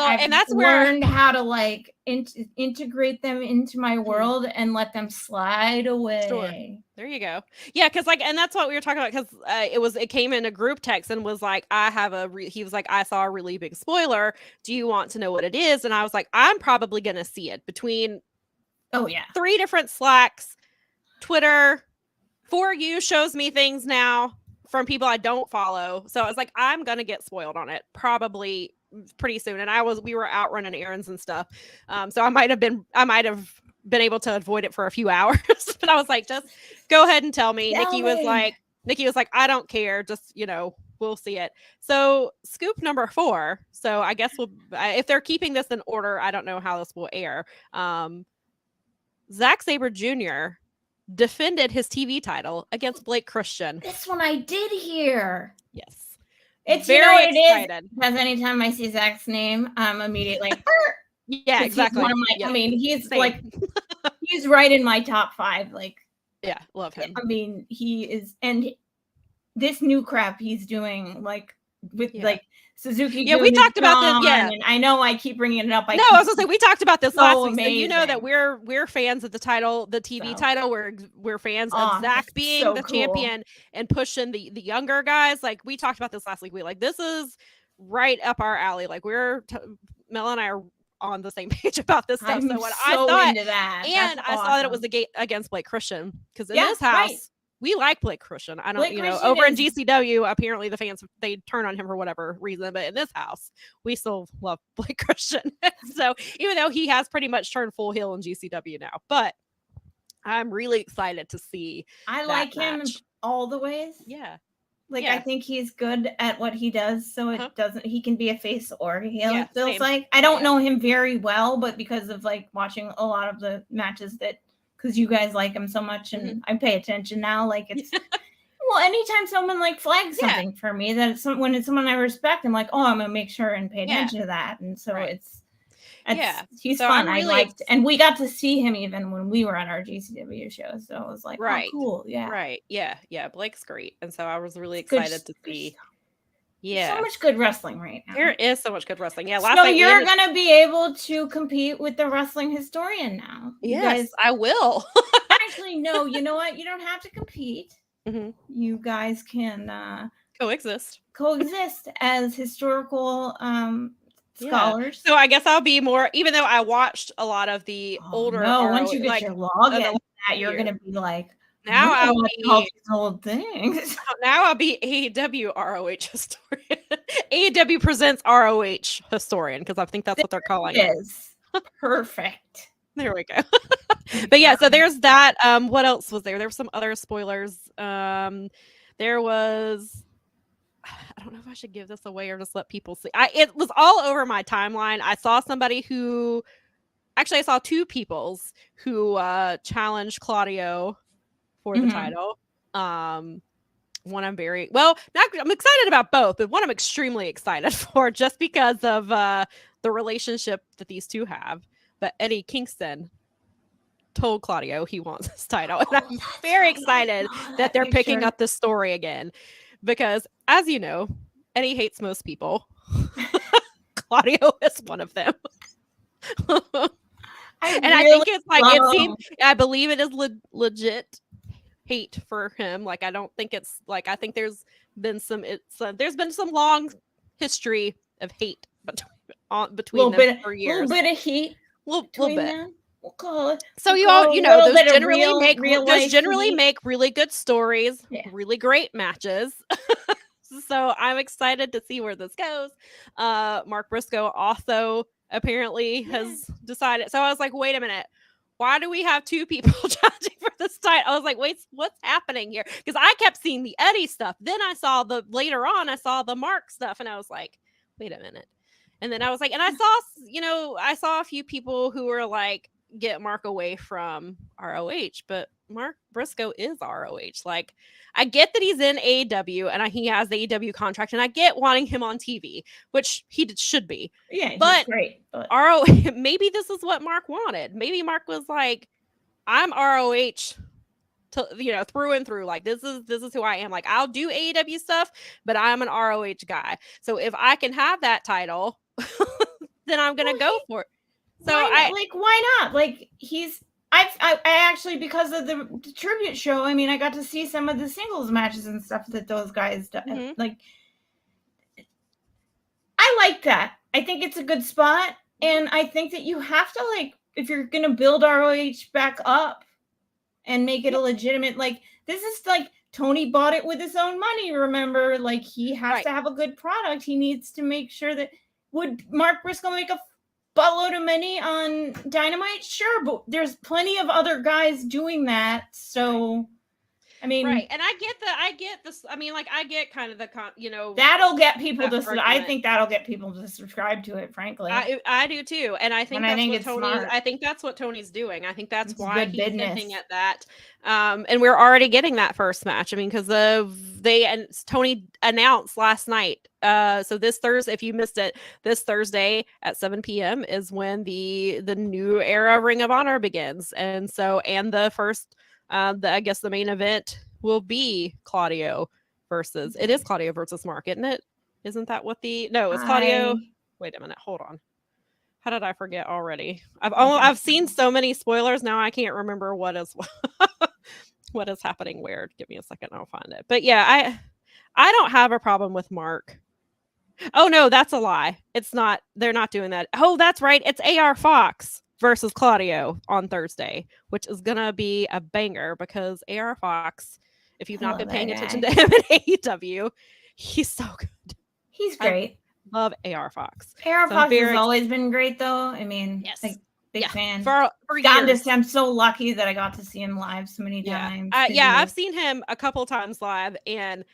learned how to like integrate them into my world and let them slide away. Sure. There you go. Yeah, because and that's what we were talking about. Because it came in a group text and was like, he was like, I saw a really big spoiler. Do you want to know what it is? And I was like, I'm probably gonna see it between 3 different Slacks, Twitter. For You shows me things now from people I don't follow. So I was like, I'm going to get spoiled on it probably pretty soon. And we were out running errands and stuff. So I might have been able to avoid it for a few hours, but I was like, just go ahead and tell me. Nikki was like, I don't care. Just, we'll see it. So scoop number 4. So I guess if they're keeping this in order, I don't know how this will air. Zack Sabre Jr. defended his TV title against Blake Christian. This one I did hear. Yes. It's very you know what excited. it is? Because anytime I see Zach's name, I'm immediately like, yeah, exactly. He's one of my, yep. I mean, he's Same. like, he's right in my top 5. Like, yeah, love him. I mean, he is, and this new crap he's doing, like with like Suzuki. Yeah, we talked about this. Yeah, and I know I keep bringing it up. I was gonna say we talked about this last week. Amazing. So you know that we're fans of the title, the TV title. We're fans of Zach being the champion and pushing the younger guys. Like we talked about this last week. We like this is right up our alley. Like Mel and I are on the same page about this stuff. So when I thought into that, and I saw that it was against Blake Christian because in this house. We like Blake Christian. I don't, over in GCW, apparently the fans, they turn on him for whatever reason. But in this house, we still love Blake Christian. So even though he has pretty much turned full heel in GCW now, but I'm really excited to see. I like him all the ways. Yeah. Like, I think he's good at what he does. So it doesn't, he can be a face or a heel. It feels like I don't know him very well, but because of like watching a lot of the matches because you guys like him so much and I pay attention now. Like it's, well, anytime someone like flags something for me that when it's someone I respect, I'm like, oh, I'm going to make sure and pay attention to that. And so he's fun. I liked, and we got to see him even when we were at our GCW show. So I was like, oh, cool. Yeah. Right. Yeah. Yeah. Blake's great. And so I was really excited to see. Yeah. So much good wrestling right now. There is so much good wrestling. Yeah. So you're going to be able to compete with the wrestling historian now. Yes, I will. Actually, no, you know what? You don't have to compete. You guys can coexist as historical scholars. So I guess I'll be more, even though I watched a lot of the older. No, once you get your login, you're going to be like, now I'll be all these old things. Now I'll be AEW ROH historian. AEW presents ROH historian because I think that's what they're calling it. Is perfect. There we go. But yeah, so there's that. What else was there? There were some other spoilers. There was. I don't know if I should give this away or just let people see. It was all over my timeline. I saw somebody who. Actually, I saw two peoples who challenged Claudio for the title. One I'm I'm excited about both, but one I'm extremely excited for just because of the relationship that these two have. But Eddie Kingston told Claudio he wants this title, and I'm very excited that they're picking up this story again because, as you know, Eddie hates most people. Claudio is one of them. I think it's like I believe it is legit hate for him. Like I don't think it's like I think there's been some long history of hate between them for years. A little bit of heat. Little bit. We'll call it. So those generally make really good stories, really great matches. So I'm excited to see where this goes. Mark Briscoe also apparently has decided. So I was like, wait a minute. Why do we have two people challenging for this title? I was like, wait, what's happening here? Because I kept seeing the Eddie stuff. Then I saw later on, I saw the Mark stuff. And I was like, wait a minute. And then I was like, and I saw a few people who were like, get Mark away from ROH. But Mark Briscoe is ROH. Like, I get that he's in AEW and he has the AEW contract. And I get wanting him on TV, which he should be. Yeah, but great. But maybe this is what Mark wanted. Maybe Mark was like, I'm ROH through and through. Like this is who I am. Like I'll do AEW stuff, but I'm an ROH guy. So if I can have that title, then I'm gonna go for it. So why not? Like I actually, because of the tribute show, I mean, I got to see some of the singles matches and stuff that those guys do. Like, I like that. I think it's a good spot. And I think that you have to, like, if you're going to build ROH back up and make it a legitimate, like, this is like Tony bought it with his own money. Remember, like, he has to have a good product. He needs to make sure that, would Mark Briscoe make a buttload of money on Dynamite? Sure, but there's plenty of other guys doing that. So I mean, right. And I get this. I mean, like, I get kind of the, that'll get people that to, I argument. think that'll get people to subscribe to it, frankly. I do too. And I think And I that's think what it's Tony, smart. I think that's what Tony's doing. I think that's It's why good he's business. hinting at that. And we're already getting that first match. I mean, because Tony announced last night. So this Thursday, if you missed it, this Thursday at 7 p.m. is when the new era Ring of Honor begins. And the first, I guess the main event will be Claudio versus. It is Claudio versus Mark, isn't it? Isn't that what no? It's Claudio. Wait a minute, hold on. How did I forget already? I've seen so many spoilers now. I can't remember what is what is happening where. Give me a second, I'll find it. But yeah, I don't have a problem with Mark. Oh no, that's a lie. It's not. They're not doing that. Oh, that's right. It's AR Fox versus Claudio on Thursday, which is gonna be a banger because AR Fox, if you've not been paying attention to him in AEW, he's so good. He's great. I love AR Fox. AR Fox has always been great, though. I mean, yes, like, big fan. For years. I'm so lucky that I got to see him live so many times. I've seen him a couple times live, and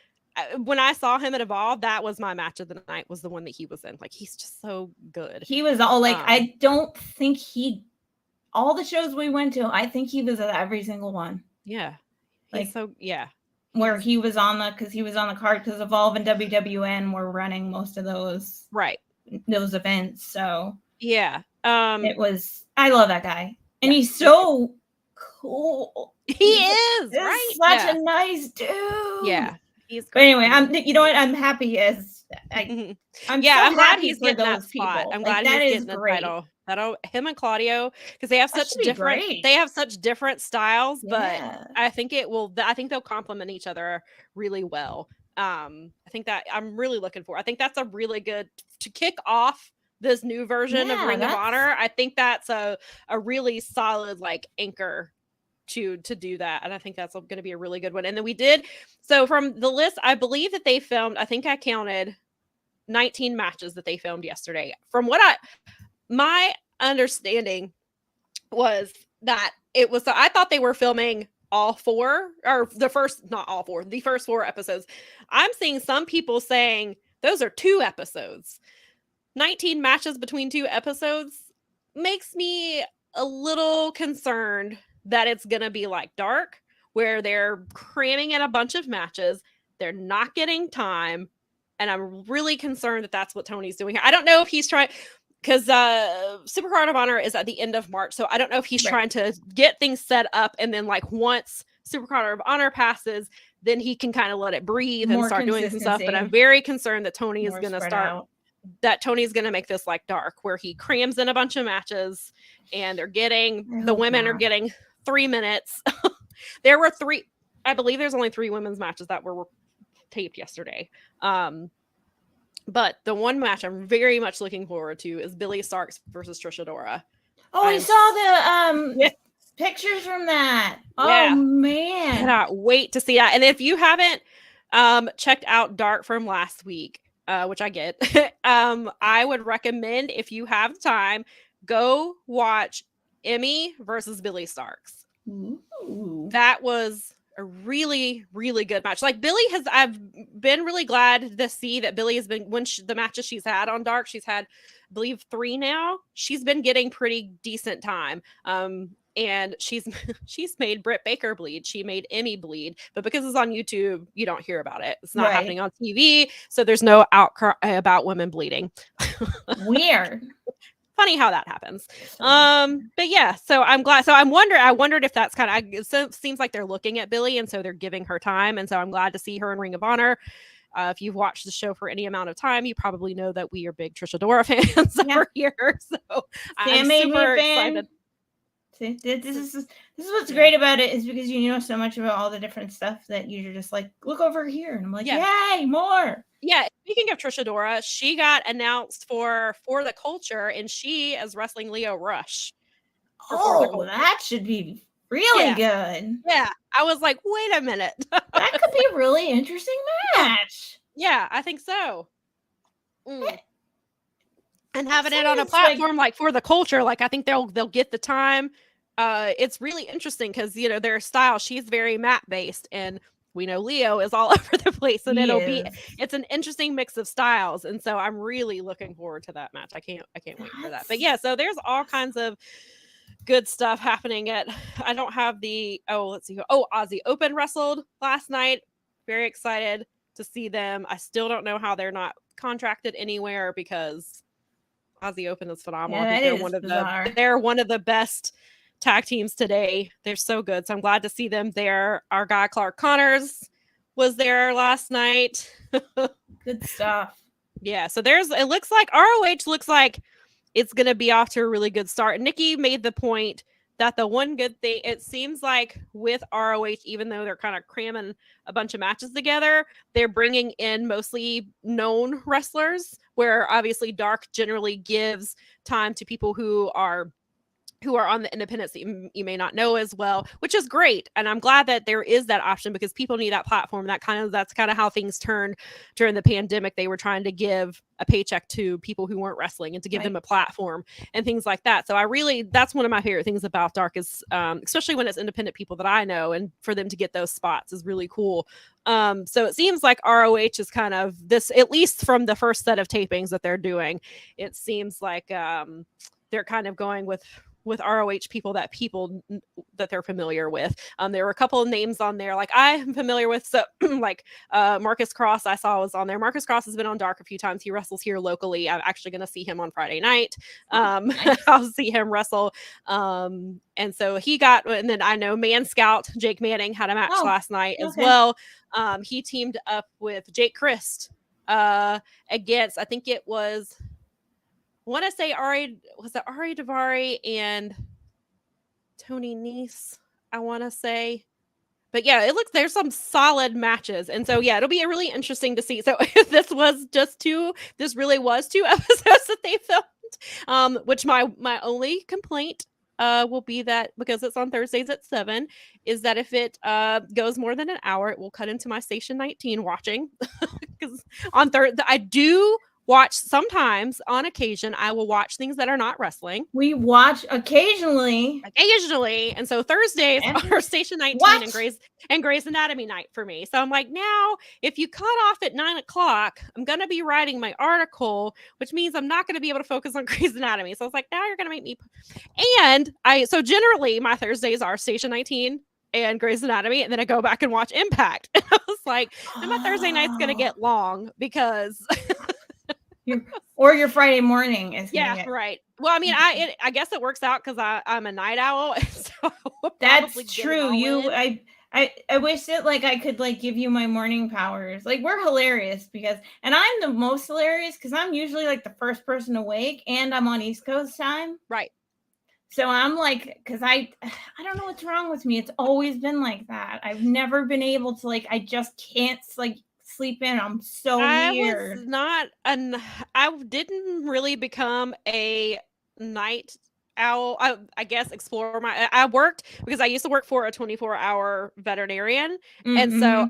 when I saw him at Evolve, that was my match of the night. Was the one that he was in. Like, he's just so good. He was all like, I don't think all the shows we went to, I think he was at every single one. Yeah, like where he was on because he was on the card because Evolve and WWN were running most of those events. So yeah, it was. I love that guy, and he's so cool. He is right. Such a nice dude. Yeah, he's. But anyway, you know what? I'm happy as I'm glad he's getting that spot. People. I'm glad he's getting the title. Him and Claudio, because they have such different styles, but I think they'll complement each other really well. I think that I'm really looking for. I think that's a really good to kick off this new version of Ring of Honor. I think that's a really solid anchor to do that, and I think that's going to be a really good one. And then we did from the list, I believe that they filmed. I think I counted 19 matches that they filmed yesterday. From what my understanding was that it was, I thought they were filming all four, or the first 4 episodes. I'm seeing some people saying those are 2 episodes. 19 matches between 2 episodes makes me a little concerned that it's going to be like Dark, where they're cramming in a bunch of matches. They're not getting time. And I'm really concerned that that's what Tony's doing here. I don't know if he's trying, because Supercard of Honor is at the end of March. So I don't know if he's trying to get things set up. And then once Supercard of Honor passes, then he can kind of let it breathe and start doing some stuff. But I'm very concerned that Tony is going to Tony's going to make this like Dark, where he crams in a bunch of matches and the women are getting 3 minutes. There were 3, I believe there's only 3 women's matches that were taped yesterday. But the one match I'm very much looking forward to is Billie Starkz versus Trish Adora. Oh, I saw the pictures from that. Oh man, I cannot wait to see that. And if you haven't checked out Dark from last week, which I get, I would recommend, if you have time, go watch Emmy versus Billie Starkz. Ooh. That was a really, really good match. I've been really glad to see that Billie has been, the matches she's had on Dark, she's had, I believe, 3 now. She's been getting pretty decent time. And she's made Britt Baker bleed. She made Emmy bleed, but because it's on YouTube, you don't hear about it. It's not happening on TV, so there's no outcry about women bleeding. Weird. Funny how that happens. But yeah, so I'm glad. So I wondered if that's it seems like they're looking at Billie, and so they're giving her time. And so I'm glad to see her in Ring of Honor. If you've watched the show for any amount of time, you probably know that we are big Trish Adora fans over here. So I'm super excited. See, this is what's great about it, is because you know so much about all the different stuff that you're just like, look over here, and I'm like, yay, more. Yeah, speaking of Trish Adora, she got announced for the Culture, and she is wrestling Leo Rush. Oh, that should be really good. Yeah, I was like, wait a minute. That could be a really interesting match. Yeah, I think so. And having it on a platform like For the Culture, I think they'll get the time. it's really interesting because, you know, their style, she's very mat based, and we know Leo is all over the place, and it's an interesting mix of styles. And so I'm really looking forward to that match. I can't wait for that. But yeah, so there's all kinds of good stuff happening I don't have let's see. Oh, Aussie Open wrestled last night. Very excited to see them. I still don't know how they're not contracted anywhere, because Aussie Open is phenomenal. Yeah, I think they're one of the best tag teams today. They're so good. So I'm glad to see them there. Our guy Clark Connors was there last night. Good stuff. Yeah, so it looks like ROH looks like it's going to be off to a really good start. Nikki made the point that the one good thing, it seems like with ROH, even though they're kind of cramming a bunch of matches together, they're bringing in mostly known wrestlers, where obviously Dark generally gives time to people who are on the independents that you may not know as well, which is great. And I'm glad that there is that option, because people need that platform. That's kind of how things turned during the pandemic. They were trying to give a paycheck to people who weren't wrestling and to give them a platform and things like that. So that's one of my favorite things about Dark is, especially when it's independent people that I know, and for them to get those spots is really cool. So it seems like ROH is kind of this, at least from the first set of tapings that they're doing, it seems like they're kind of going with ROH people that they're familiar with. There were a couple of names on there like I'm familiar with. So like Marcus Cross, I saw was on there. Marcus Cross has been on Dark a few times. He wrestles here locally. I'm actually going to see him on Friday night. Nice. I'll see him wrestle. And so and then I know Man Scout, Jake Manning, had a match last night as well. He teamed up with Jake Christ against, I think it was, I want to say Ari Daivari and Tony Nese, I want to say. But yeah, there's some solid matches. And so yeah, it'll be really interesting to see. So this really was two episodes that they filmed. Which my only complaint will be that, because it's on Thursdays at 7, is that if it goes more than an hour, it will cut into my Station 19 watching. Because on Thursday, I do watch sometimes, on occasion, I will watch things that are not wrestling. We watch occasionally. And so Thursdays are Station 19 and Grey's Anatomy night for me. So I'm like, now, if you cut off at 9:00, I'm going to be writing my article, which means I'm not going to be able to focus on Grey's Anatomy. So I was like, now you're going to make me. And so generally my Thursdays are Station 19 and Grey's Anatomy, and then I go back and watch Impact. And I was like, my Thursday night's going to get long, because... or your Friday morning is right. Well, I mean, I guess it works out because I'm a night owl. So that's true. I wish that like I could like give you my morning powers. Like, we're hilarious and I'm the most hilarious because I'm usually like the first person awake, and I'm on East Coast time. Right. So I'm like, because I don't know what's wrong with me. It's always been like that. I've never been able to I just can't sleep in. I'm so weird. I didn't really become a night owl. I guess I worked, because I used to work for a 24-hour veterinarian. And so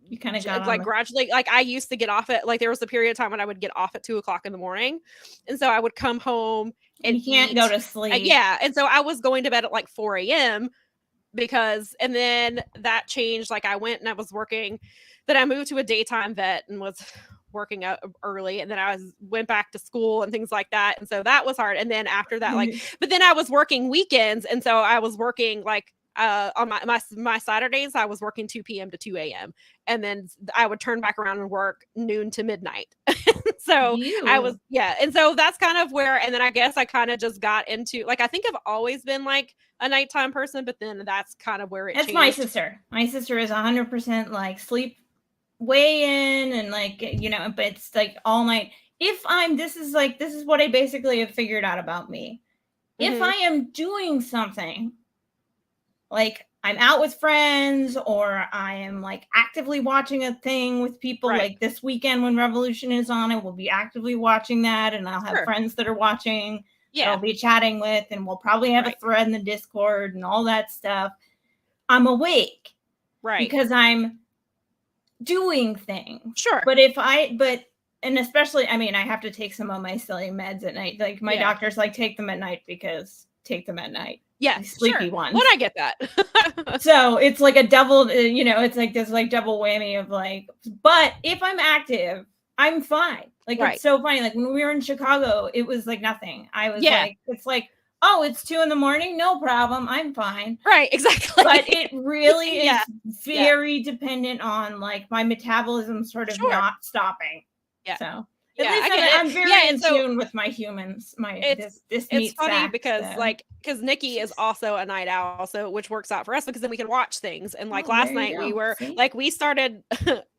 you kind of got gradually, I used to get off at, there was a period of time when I would get off at 2:00 in the morning. And so I would come home and you can't go to sleep. And so I was going to bed at 4 a.m. and then that changed. I went and I was working. Then I moved to a daytime vet and was working out early, and then I went back to school and things like that. And so that was hard. And then after that, but then I was working weekends. And so I was working on my Saturdays, I was working 2 p.m. to 2 a.m. And then I would turn back around and work noon to midnight. So I was, And so that's kind of where, and then I guess I kind of just got into, I think I've always been a nighttime person, but then that's kind of where it changed. My sister. My sister is 100% sleep way in, and but it's all night. This is what I basically have figured out about me. If I am doing something, I'm out with friends, or I am actively watching a thing with people, this weekend when Revolution is on, I will be actively watching that, and I'll have friends that are watching. Yeah, I'll be chatting with, and we'll probably have a thread in the Discord and all that stuff. I'm awake, because I'm doing things. Sure. But and especially, I have to take some of my silly meds at night. My doctor's take them at night, because take them at night. Yeah, sleepy ones. Well, I get that. So it's like a double, it's like this like double whammy of like, but if I'm active, I'm fine. Like, right. it's so funny. Like when we were in Chicago, it was like nothing. I was like, it's like, oh, it's 2 a.m. No problem. I'm fine. Right, exactly. But it really is very dependent on like my metabolism sort of not stopping. Yeah. So at least I'm very in tune with my humans. It's funny because because Nikki is also a night owl, so which works out for us because then we can watch things. And like last night we were like we started.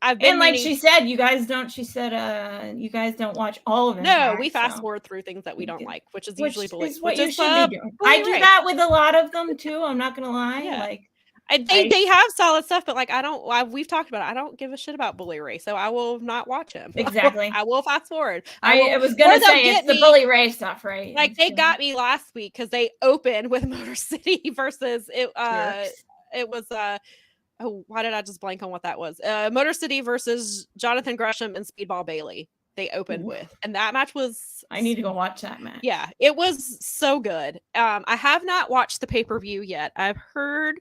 I've been like she said, you guys don't. She said, you guys don't watch all of it. No, we fast forward through things that we don't like, which is usually what you should be doing. I do that with a lot of them too. I'm not gonna lie. Like. They have solid stuff, but like we've talked about it. I don't give a shit about Bully Ray, so I will not watch him. Exactly. I will fast forward. I was gonna say it's the Bully Ray stuff, right? Like they got me last week because they opened with Motor City versus it. It was why did I just blank on what that was? Motor City versus Jonathan Gresham and Speedball Bailey. They opened with, and that match was. I need to go watch that match. Yeah, it was so good. I have not watched the pay-per-view yet. I've heard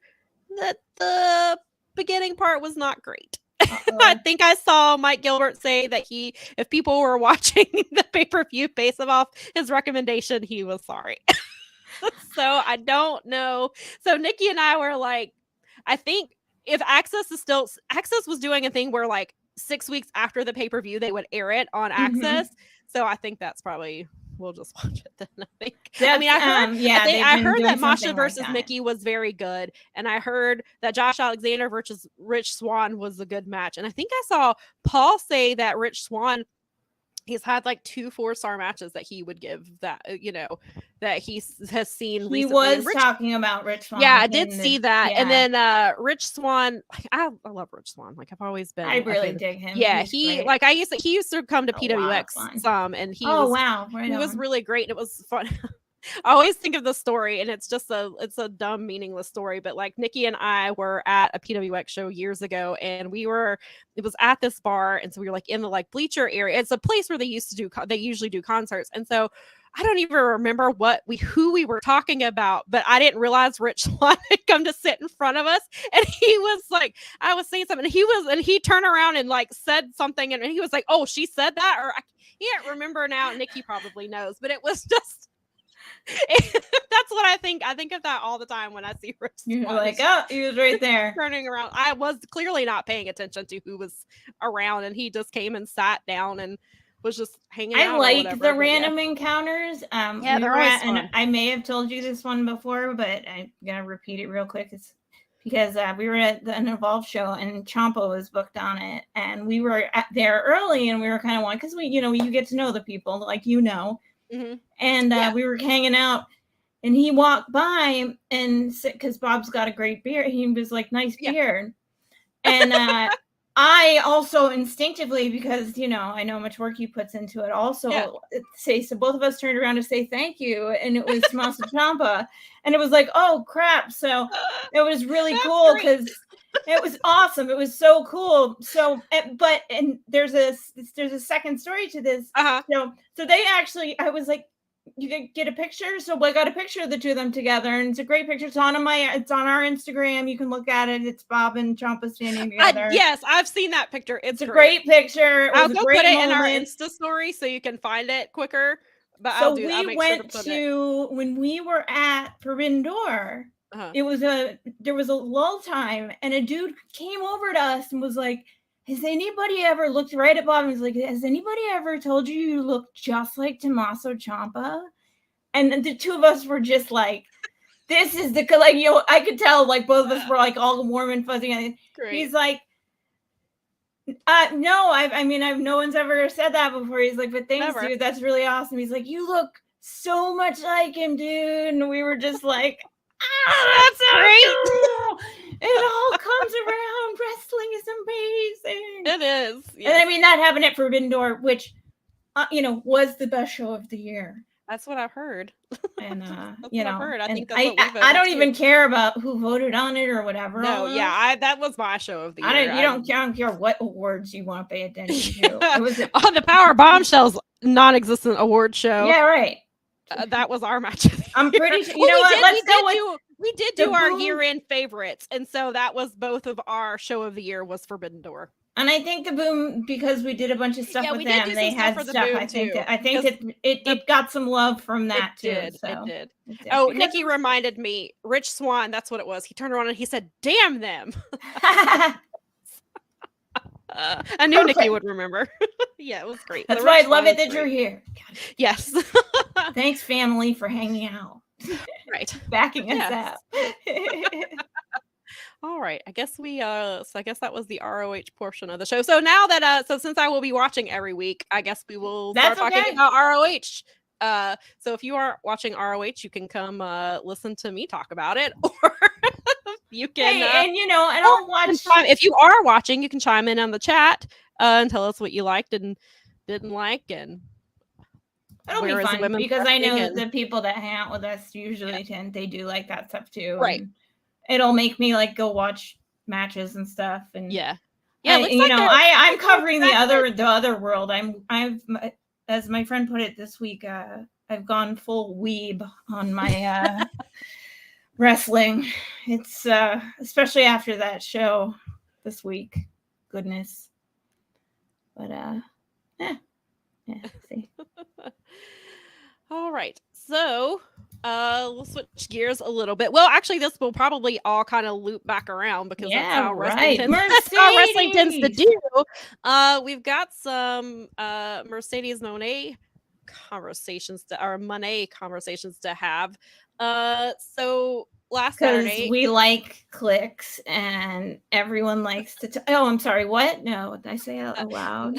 that the beginning part was not great. I think I saw Mike Gilbert say that if people were watching the pay-per-view based off his recommendation, he was sorry. So I don't know. So Nikki and I were like, I think if Access was doing a thing where like 6 weeks after the pay-per-view, they would air it on Access. So I think that's probably we'll just watch it then. I think. I heard that Masha versus Mickey was very good, and I heard that Josh Alexander versus Rich Swann was a good match. And I think I saw Paul say that Rich Swann, he's had like 2 4-star matches that he would give that that he has seen recently. He was talking about Rich Swann. Yeah, I did see that. And then Rich Swann, like, I love Rich Swann. Like I've always been. I really dig him. Yeah, he used to come to PWX some, and he was really great. It was fun. I always think of the story, and it's a dumb, meaningless story. But like Nikki and I were at a PWX show years ago, and it was at this bar, and so we were like in the like bleacher area. It's a place where they usually do concerts, and so I don't even remember who we were talking about, but I didn't realize Rich Swann had come to sit in front of us, and he was like, I was saying something, and he turned around and like said something, and he was like, "Oh, she said that," or I can't remember now. Nikki probably knows, but it was just. That's what I think. I think of that all the time when I see Rich. You're like, oh, he was right there. Turning around. I was clearly not paying attention to who was around, and he just came and sat down and was just hanging out. I like the random encounters. They're always fun. And I may have told you this one before, but I'm gonna repeat it real quick. It's because we were at an Evolve show and Ciampa was booked on it, and we were there early, and we were kind of wanting because you get to know the people, like Mm-hmm. And we were hanging out, and he walked by, and because Bob's got a great beard, he was like, "Nice beard," and I also instinctively, because I know how much work he puts into it, also say so. Both of us turned around to say thank you, and it was Tommaso Ciampa, and it was like, oh crap! So it was really cool because. It was awesome. It was so cool. So, but there's a second story to this. So they actually, I was like, you can get a picture. So I got a picture of the two of them together, and it's a great picture. It's on our Instagram. You can look at it. It's Bob and Ciampa standing together. Yes, I've seen that picture. It's a great picture. I'll go put it in our Insta story so you can find it quicker. But we went to when we were at Forbidden Door. There was a lull time, and a dude came over to us and was like, has anybody ever looked right at Bob and was like, has anybody ever told you look just like Tommaso Ciampa? And the two of us were just like, this is I could tell like both of us were like all warm and fuzzy. Great. He's like, no, I've no one's ever said that before. He's like, but thanks, dude. That's really awesome. He's like, you look so much like him, dude. And we were just like, that's great. It all comes around. Wrestling is amazing. It is. Yes. And that happened at Forbidden Door, which, was the best show of the year. That's what I've heard. And, what I've heard. I think that's what I don't even care about who voted on it or whatever. No, that was my show of the year. I don't care what awards you want to pay attention to. It was on the Powerbombshells non-existent award show. Yeah, right. That was our match of the year. I'm pretty sure. You know what? Let's go with. We did do our year-end favorites, and so that was both of our show of the year was Forbidden Door. And I think the Boom, because we did a bunch of stuff with them, they had stuff. I think it got some love from that too. It did. Oh, Nikki reminded me, Rich Swann, that's what it was. He turned around and he said, "Damn them." I knew Nikki would remember. Yeah, it was great. That's why I love it that you're here. Yes. Thanks, family, for hanging out. Right. Backing us up. All right. I guess I guess that was the ROH portion of the show. So now that since I will be watching every week, I guess we will start talking about ROH. So if you aren't watching ROH, you can come listen to me talk about it, or you can and I don't watch. If you are watching, you can chime in on the chat and tell us what you liked and didn't like, and it'll be fun because I know the people that hang out with us usually they do like that stuff too, right? It'll make me like go watch matches and stuff, and I'm covering the other world. I've as my friend put it this week, I've gone full weeb on my wrestling. It's especially after that show this week. Goodness. But see. All right. So we'll switch gears a little bit. Well, actually, this will probably all kind of loop back around because that's how wrestling tends to do. We've got some Mercedes Monè conversations to have. So last Saturday, we like clicks and everyone likes to oh, I'm sorry, what? No, did I say it out loud?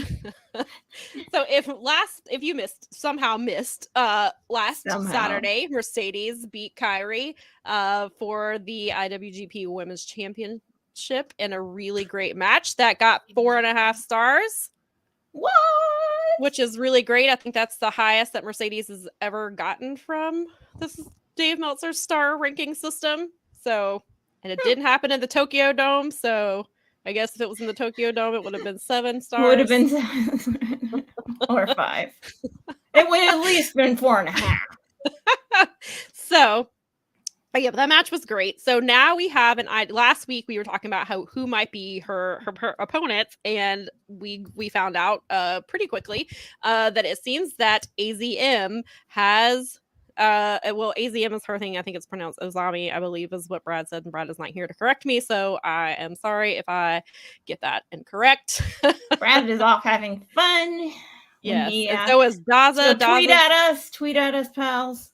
So if you somehow missed Saturday, Mercedes beat Kairi for the IWGP Women's Championship in a really great match that got 4.5 stars. What? Which is really great. I think that's the highest that Mercedes has ever gotten from this Dave Meltzer's star ranking system. So, and it didn't happen in the Tokyo Dome. So I guess if it was in the Tokyo Dome, it would have been 7 stars. Would have been 7 or 5. It would have at least been 4.5. So, but yeah, that match was great. So now we have last week we were talking about who might be her opponents, and we found out pretty quickly that it seems that AZM has AZM is her thing. I think it's pronounced Ozami, I believe is what Brad said, and Brad is not here to correct me, so I am sorry if I get that incorrect. Brad is off having fun. Yes, and so is Daza. So tweet at us, pals.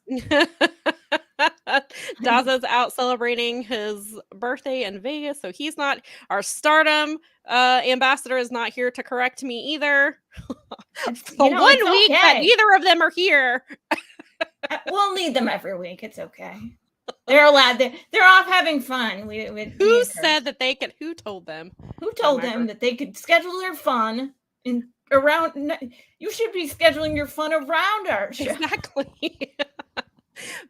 Daza's out celebrating his birthday in Vegas, so he's not. Our Stardom ambassador is not here to correct me either. For 1 week that neither of them are here. We'll need them every week. It's okay. They're allowed. They're off having fun. Who said that they could? Who told them? Who told them that they could schedule their fun around? You should be scheduling your fun around our show. Exactly.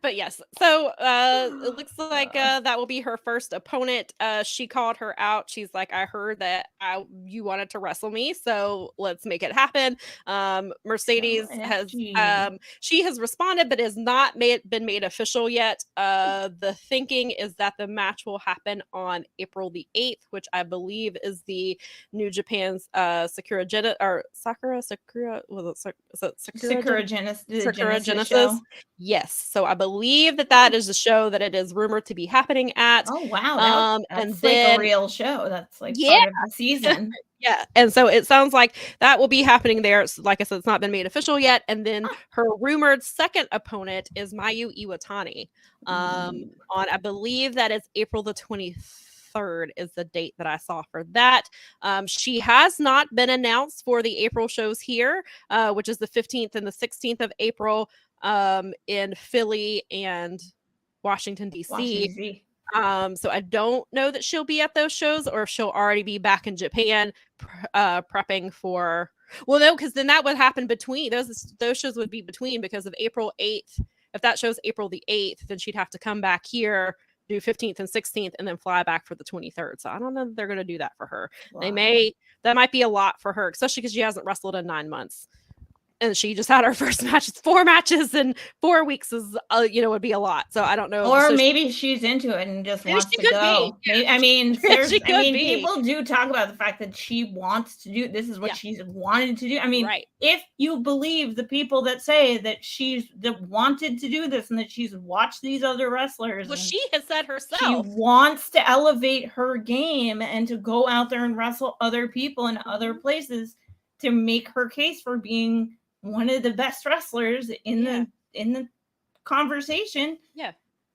But yes, so it looks like that will be her first opponent. She called her out. She's like, I heard that you wanted to wrestle me, so let's make it happen. Mercedes she has responded, but has not been made official yet. The thinking is that the match will happen on April the 8th, which I believe is the New Japan's Sakura Genesis. Yes. So I believe that is the show that it is rumored to be happening at. Oh wow! That's then, like a real show. That's like part of the season. Yeah, and so it sounds like that will be happening there. Like I said, it's not been made official yet. And then her rumored second opponent is Mayu Iwatani. On I believe that is April the 23rd is the date that I saw for that. She has not been announced for the April shows here, which is the 15th and the 16th of April. In Philly and Washington, D.C. So I don't know that she'll be at those shows, or if she'll already be back in Japan prepping for. Well, no, because then that would happen between those shows would be between, because of April 8th. If that show's April the 8th, then she'd have to come back here, do 15th and 16th, and then fly back for the 23rd. So I don't know that they're going to do that for her. Wow. That might be a lot for her, especially because she hasn't wrestled in 9 months. and she just had her first match. It's 4 matches in 4 weeks is, would be a lot. So I don't know. Or So maybe she's into it and just wants to go. Be. I mean, Be. people do talk about the fact that she wants to do, this is what she's wanted to do. I mean, if you believe the people that say that that wanted to do this and that she's watched these other wrestlers. Well, she has said herself. She wants to elevate her game and to go out there and wrestle other people in other places to make her case for being one of the best wrestlers in the conversation. Yeah.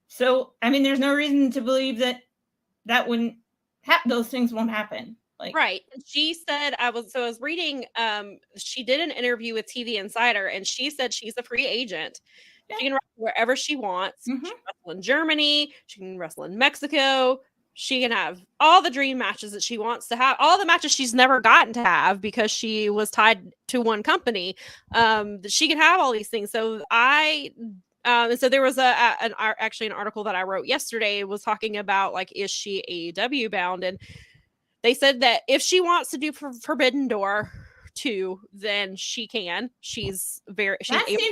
So, I mean, there's no reason to believe that wouldn't those things won't happen. Like, right. She said, I was reading, she did an interview with TV Insider, and she said she's a free agent. Yeah. She can wrestle wherever she wants. She can wrestle in Germany. She can wrestle in Mexico. She can have all the dream matches that she wants to have, all the matches she's never gotten to have because she was tied to one company. She can have all these things. So and so there was actually an article that I wrote yesterday was talking about, like, is she AEW bound? And they said that if she wants to do Forbidden Door 2, then she can. That seems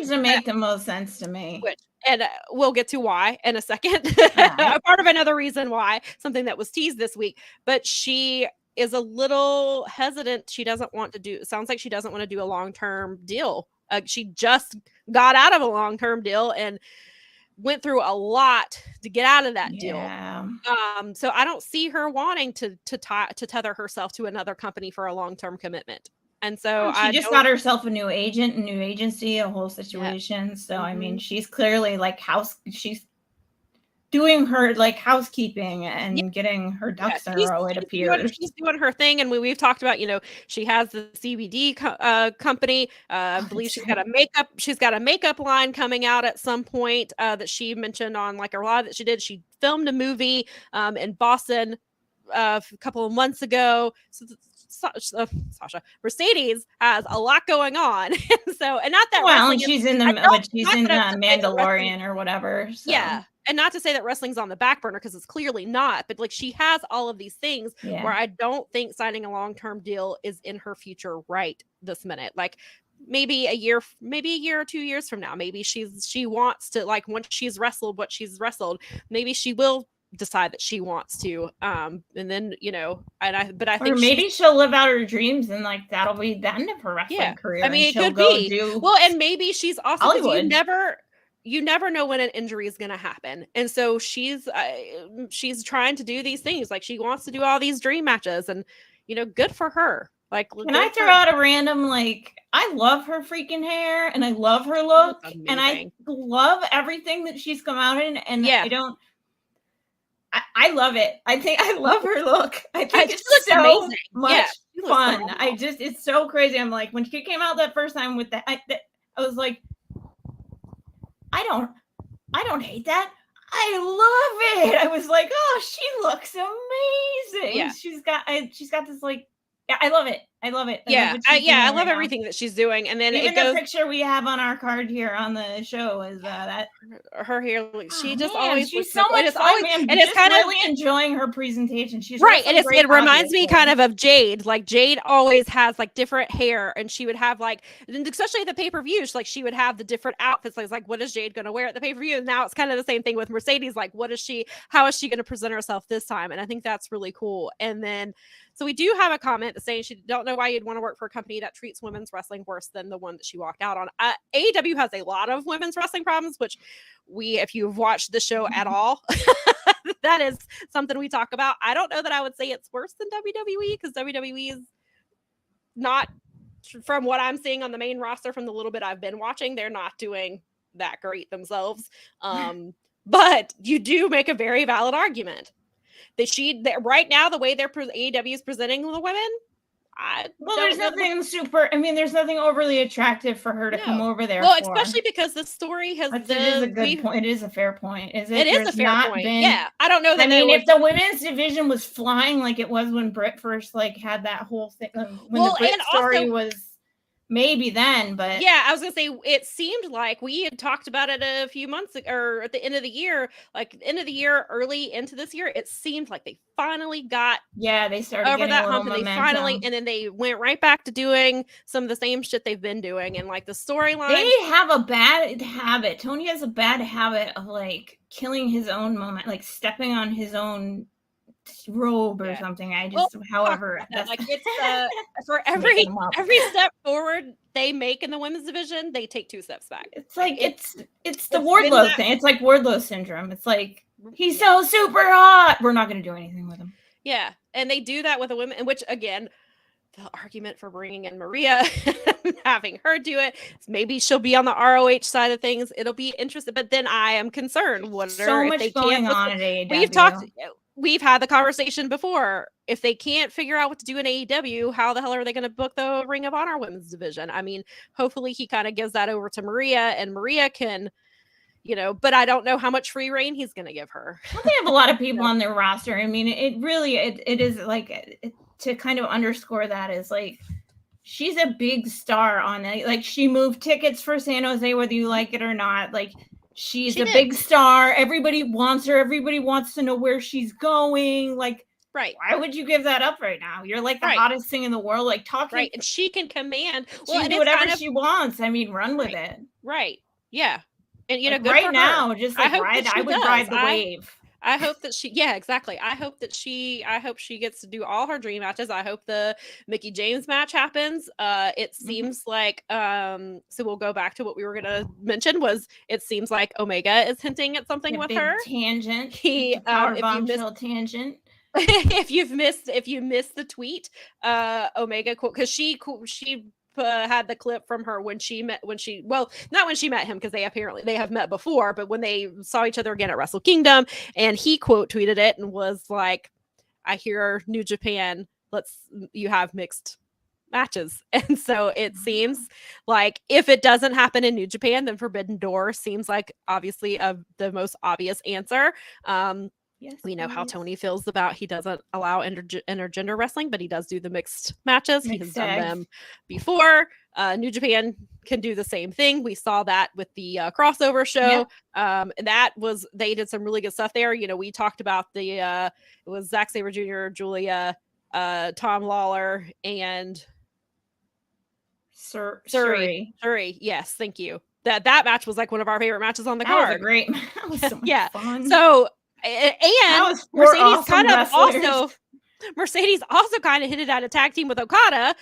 to make the most sense to me. And we'll get to why in a second. Right. Part of another reason why, something that was teased this week. But she is a little hesitant. It sounds like she doesn't want to do a long-term deal. She just got out of a long-term deal and went through a lot to get out of that deal. So I don't see her wanting to tether herself to another company for a long-term commitment. And so she just got herself a new agent, a new agency, a whole situation. Yeah. So, I mean, she's clearly like she's doing her like housekeeping and getting her ducks in a row, it appears. She's doing her thing. And we've talked about, she has the CBD company. I believe she's got a makeup line coming out at some point that she mentioned on like a live that she did. She filmed a movie in Boston a couple of months ago. So Sasha Mercedes has a lot going on. and not that she's in Mandalorian or whatever. So. Yeah. And not to say that wrestling's on the back burner, because it's clearly not, but like she has all of these things where I don't think signing a long-term deal is in her future right this minute. Like maybe a year or 2 years from now, maybe she wants to, like, once she's wrestled what she's wrestled, maybe she will decide that she wants to and then I think maybe she'll live out her dreams and like that'll be the end of her wrestling career. I mean, it could be and maybe she's also Hollywood. You never know when an injury is going to happen, and so she's trying to do these things. Like she wants to do all these dream matches, and good for her. Like, can I throw out a random, like, I love her freaking hair and I love her look and I love everything that she's come out in, and I love it. I think I love her look. I think it's so amazing. Much fun. It's so crazy. I'm like, when she came out that first time with that, I was like, I don't hate that. I love it. I was like, oh, she looks amazing. Yeah. She's got this like, I love it. I love it. I love everything that she's doing. And then even the picture we have on our card here on the show is that her hair. She just always she's so much fun. And it's kind of really enjoying her presentation. She's right, and it reminds me kind of Jade. Like Jade always has like different hair, and she would have like, especially at the pay-per-views, like she would have the different outfits. Like what is Jade going to wear at the pay-per-view? And now it's kind of the same thing with Mercedes. Like how is she going to present herself this time? And I think that's really cool. And then. So we do have a comment saying she don't know why you'd want to work for a company that treats women's wrestling worse than the one that she walked out on. AEW has a lot of women's wrestling problems, which if you've watched the show at all, that is something we talk about. I don't know that I would say it's worse than WWE, because WWE is not, from what I'm seeing on the main roster from the little bit I've been watching, they're not doing that great themselves. But you do make a very valid argument. That right now, the way AEW is presenting the women, there's nothing overly attractive for her to come over there. Well, especially because the story has it is a good point. It is a fair point. It is a fair point. I don't know that. I mean, if the women's division was flying like it was when Britt first like had that whole thing, when the Britt story was maybe then, but yeah, I was gonna say it seemed like we had talked about it a few months ago, or at the end of the year, like end of the year, early into this year. It seemed like they finally got they started over getting that a little hump, and momentum. and then they went right back to doing some of the same shit they've been doing, and like the storyline. They have a bad habit. Tony has a bad habit of like killing his own moment, like stepping on his own robe or something. However, that's like it's for every step forward they make in the women's division, they take 2 steps back. It's like it's the Wardlow thing. It's like Wardlow syndrome. It's like he's so super hot. We're not going to do anything with him. Yeah, and they do that with the women, which again, the argument for bringing in Maria, having her do it, maybe she'll be on the ROH side of things. It'll be interesting, but then I am concerned. So much going on at AEW. We've had the conversation before. If they can't figure out what to do in AEW, how the hell are they going to book the Ring of Honor women's division? I mean, hopefully he kind of gives that over to Maria, and Maria can, but I don't know how much free reign he's going to give her. Well, they have a lot of people on their roster. I mean, it really, it is like, to kind of underscore that is like, she's a big star on it. Like, she moved tickets for San Jose, whether you like it or not. Like, she's a big star. Everybody wants her. Everybody wants to know where she's going. Like, right. Why would you give that up right now? You're like the hottest thing in the world. Like, talking. Right. And she can command. She can do whatever she wants. I mean, run with it. Right. Yeah. And, like, good right now, just like I would ride the wave. I hope that exactly. I hope she gets to do all her dream matches. I hope the Mickie James match happens. It seems like, so we'll go back to what we were going to mention was it seems like Omega is hinting at something with her. Tangent. Powerbombshell tangent. if you missed the tweet, Omega, because she had the clip from her not when she met him, because they have met before, but when they saw each other again at Wrestle Kingdom, and he quote tweeted it and was like, I hear New Japan, you have mixed matches. And so it seems like if it doesn't happen in New Japan, then Forbidden Door seems like obviously the most obvious answer. Yes, we know how Tony feels about he doesn't allow intergender wrestling, but he does do the mixed matches. He has done them before. New Japan can do the same thing. We saw that with the crossover show. And they did some really good stuff there. We talked about it was Zack Sabre Jr., Julia, Tom Lawler, and Suri. Yes, thank you. That match was like one of our favorite matches on the card. Was a great. That was so much fun. So. And Mercedes also kind of hinted at a tag team with Okada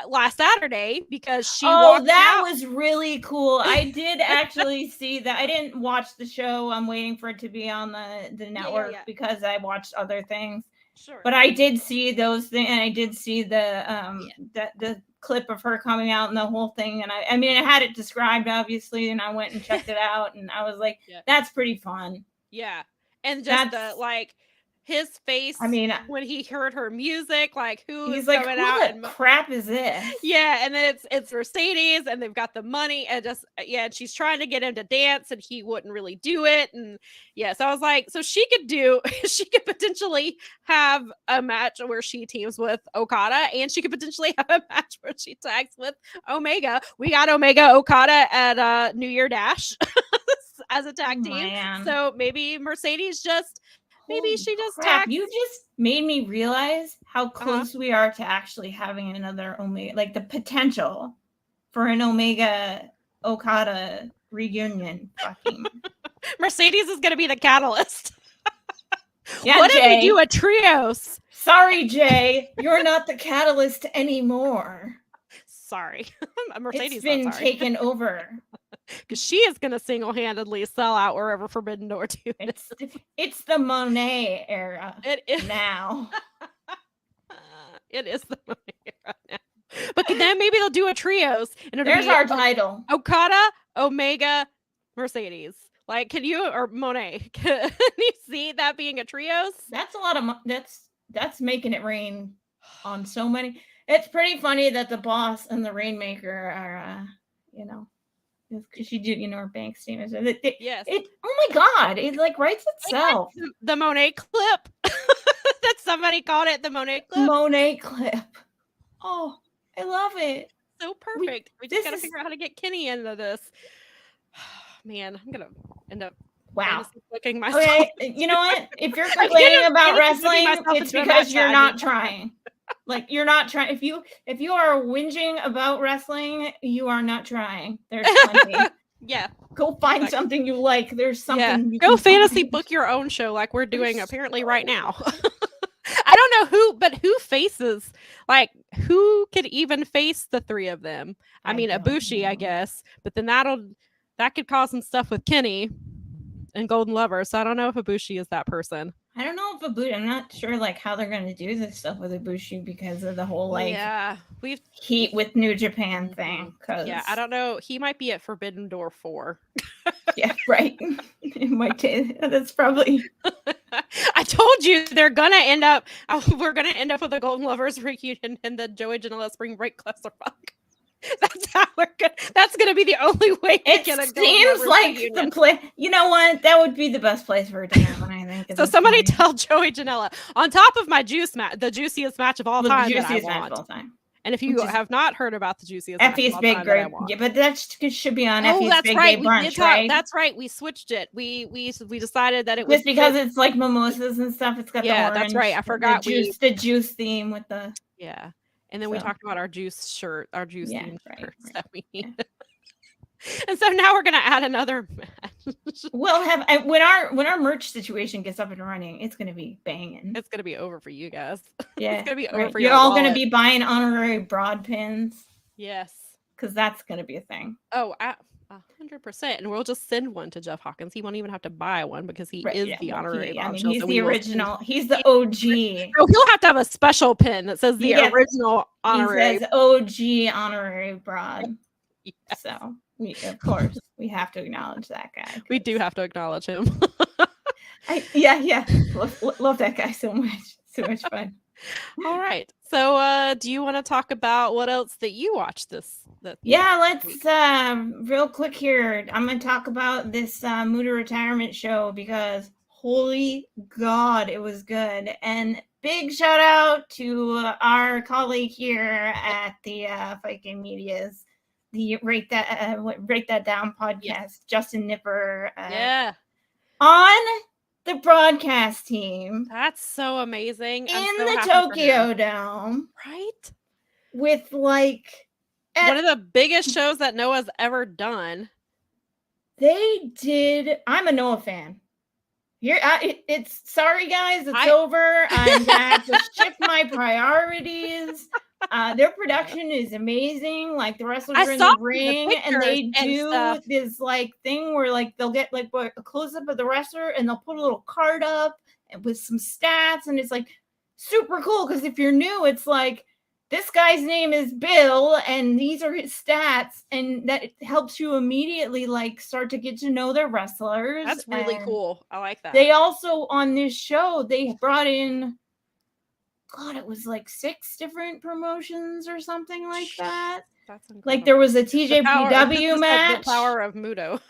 last Saturday because she was really cool. I did actually see that. I didn't watch the show. I'm waiting for it to be on the network because I watched other things. Sure. But I did see those things, and I did see the clip of her coming out and the whole thing. And I mean, I had it described obviously, and I went and checked it out, and I was like, that's pretty fun. Yeah. And just his face, I mean, when he heard her music, like he's like, coming out and crap is this? Yeah, and then it's Mercedes, and they've got the money, and and she's trying to get him to dance, and he wouldn't really do it, and so I was like, so she could potentially have a match where she teams with Okada, and she could potentially have a match where she tags with Omega. We got Omega Okada at New Year Dash as a tag team, man. So maybe Mercedes just. Maybe she just tagged. You just made me realize how close we are to actually having another Omega, like the potential for an Omega Okada reunion. Fucking Mercedes is going to be the catalyst. What Jay, if we do a trios? Sorry, Jay, you're not the catalyst anymore. Sorry, Mercedes. It's been taken over. Because she is going to single-handedly sell out wherever Forbidden Door 2 is. It's the Monet era. It is now. It is the Monet era now. But then maybe they'll do a trios. And there's our title. Okada, Omega, Mercedes. Like, can you, or Monet, can you see that being a trios? That's a lot of, that's making it rain on so many. It's pretty funny that the Boss and the Rainmaker are, because she did, her bank statements. Yes. Oh my God! It like writes itself. The Monet clip. That somebody called it the Monet clip. Monet clip. Oh, I love it. so perfect. We just got to figure out how to get Kenny into this. Man, I'm gonna end up fantasy booking myself. Okay, you know what? If you're complaining about wrestling, it's because you're not trying. Like, you're not trying. If you are whinging about wrestling, you are not trying. There's plenty. Yeah. Go find something you like. There's something you go can fantasy find. book your own show like we're doing apparently right now. I don't know who faces, like, who could even face the three of them? I mean, Ibushi, I guess, but then that could cause some stuff with Kenny and Golden Lover. So I don't know if Ibushi is that person. I don't know if Ibushi. I'm not sure like how they're going to do this stuff with Ibushi because of the whole like heat with New Japan thing. Yeah, I don't know. He might be at Forbidden Door 4. Yeah, right. It might that's probably. I told you they're gonna end up. We're gonna end up with a Golden Lovers reunion and the Joey Janela Spring Break Clusterfuck. That's how we're gonna. That's gonna be the only way. It seems like the play. You know what? That would be the best place for it to happen. I think. So somebody tell Joey Janela on top of my the juiciest match of all time. The juiciest match of all time. And if you have not heard about the juiciest Effie's Big Gay, yeah, but that should be on Effie's Big Gay Brunch, right? That's right. We switched it. We decided that it was just because it's like mimosas and stuff. It's got the orange. That's right. I forgot the juice theme with the And then we talked about our juice shirt, our juice theme shirts that we need. Yeah. And so now we're gonna add another match. We'll have when our merch situation gets up and running, it's gonna be banging. It's gonna be over for you guys. Yeah, it's gonna be over for you. You're all gonna be buying honorary broad pins. Yes, because that's gonna be a thing. Oh, 100%. And we'll just send one to Jeff Hawkins. He won't even have to buy one because he is the honorary. I mean, he's the original. He's the OG. So he'll have to have a special pin that says the original honorary. He says OG honorary broad. Yes. So of course, we have to acknowledge that guy. We do have to acknowledge him. Love that guy so much. So much fun. All right. So do you want to talk about what else that you watched this let's real quick here. I'm going to talk about this Muta retirement show because holy God, it was good. And big shout out to our colleague here at the Fight Game Media's the Rate That Down podcast, Justin Nipper. On the broadcast team. That's so amazing. In the Tokyo Dome. Right? With like one of the biggest shows that Noah's ever done. They did. I'm a Noah fan. Here, it's sorry guys, it's over. I'm gonna have to shift my priorities. Their production is amazing. Like the wrestlers are in the ring, and they do this like thing where like they'll get like a close up of the wrestler, and they'll put a little card up with some stats, and it's like super cool. Because if you're new, it's like this guy's name is Bill, and these are his stats, and that helps you immediately like start to get to know their wrestlers. That's really cool. I like that. They also on this show they brought in. God, it was like 6 different promotions or something like that. That's incredible. Like there was a TJPW match. The power of Muto.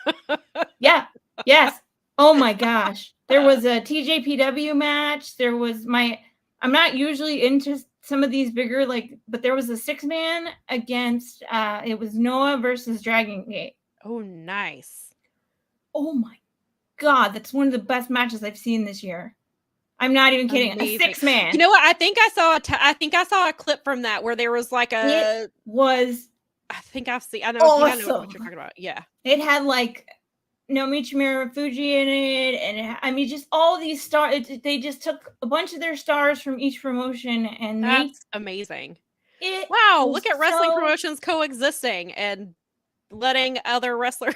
Yeah. Yes. Oh my gosh. There was a TJPW match. There was I'm not usually into some of these bigger but there was a 6-man against it was Noah versus Dragon Gate. Oh, nice. Oh my God, that's one of the best matches I've seen this year. I'm not even kidding. Amazing. A 6-man. You know what? I think I saw a clip from that where there was like a. It was. I think I've seen. I know what you're talking about. Yeah. It had like Naomichi Marufuji in it, and just all these stars. They just took a bunch of their stars from each promotion, and that's amazing. Wow! Look at wrestling promotions coexisting and letting other wrestlers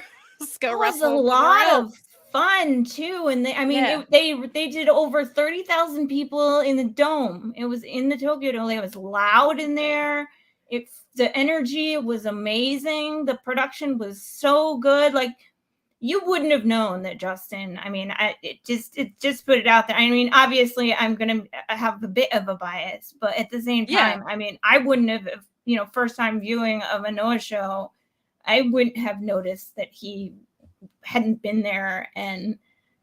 go wrestle. It was a lot of fun too, and they did over 30,000 people in the dome. It was in the Tokyo Dome. It was loud in there. The energy was amazing. The production was so good. Like you wouldn't have known that Justin. I mean, it just put it out there. I mean, obviously, I'm gonna have a bit of a bias, but at the same time, I mean, I wouldn't have. First time viewing of a Noah show, I wouldn't have noticed that he hadn't been there. And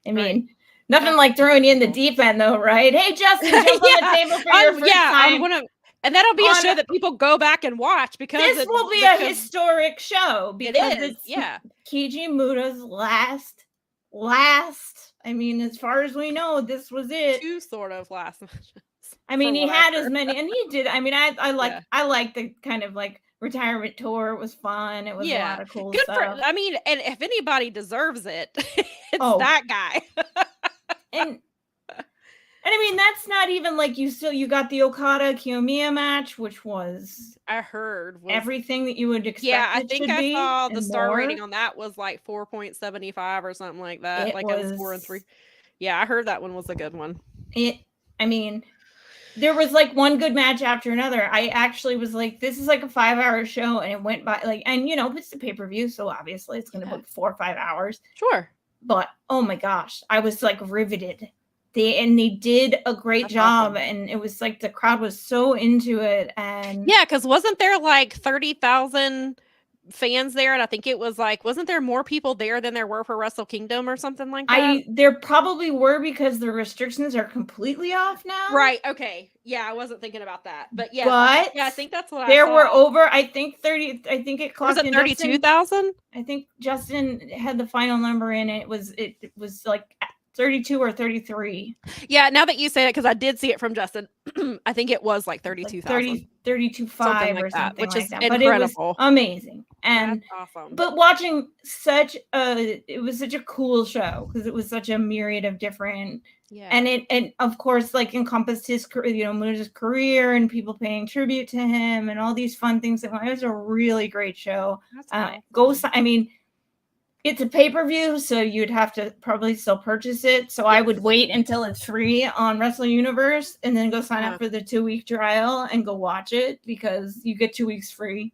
I mean, nothing like throwing you in the deep end though, right? Hey Justin, jump on the table for your first time. And that'll be a show that people go back and watch because this will be a historic show because it's Keiji Mutoh's last. I mean, as far as we know, this was it. 2 sort of last matches. I mean, he had as many, and he did. I mean, I like the kind of like retirement tour. It was fun. It was a lot of cool stuff. I mean, and if anybody deserves it, it's that guy. and I mean, that's not even like you got the Okada Kiyomiya match, which was everything that you would expect. Yeah, I think I saw the star rating on that was like 4.75 or something like that. It was 4 and 3. Yeah, I heard that one was a good one. I mean, there was like one good match after another. I actually was like, this is like a 5-hour show, and it went by like, and it's the pay-per-view, so obviously it's going to book 4 or 5 hours. Sure. But oh my gosh, I was like riveted. They did a great job, and it was like the crowd was so into it. And yeah, because wasn't there like 30,000 fans there? And I think it was like, wasn't there more people there than there were for Wrestle Kingdom or something like that? There probably were, because the restrictions are completely off now. Right. Okay. Yeah, I wasn't thinking about that, but yeah, I think that's what there were over. I think 30. I think it clocked in 32,000. I think Justin had the final number in it. It was like 32 or 33. Yeah, now that you say it, because I did see it from Justin, I think it was like 32,000. 32.5 or something which like is that. Incredible. But it was amazing. And that's awesome. But watching it was such a cool show, because it was such a myriad of different, and it of course like encompassed his Mutoh's career and people paying tribute to him and all these fun things. It was a really great show. I mean, it's a pay-per-view, so you'd have to probably still purchase it. So I would wait until it's free on Wrestling Universe and then go sign up for the 2-week trial and go watch it, because you get 2 weeks free.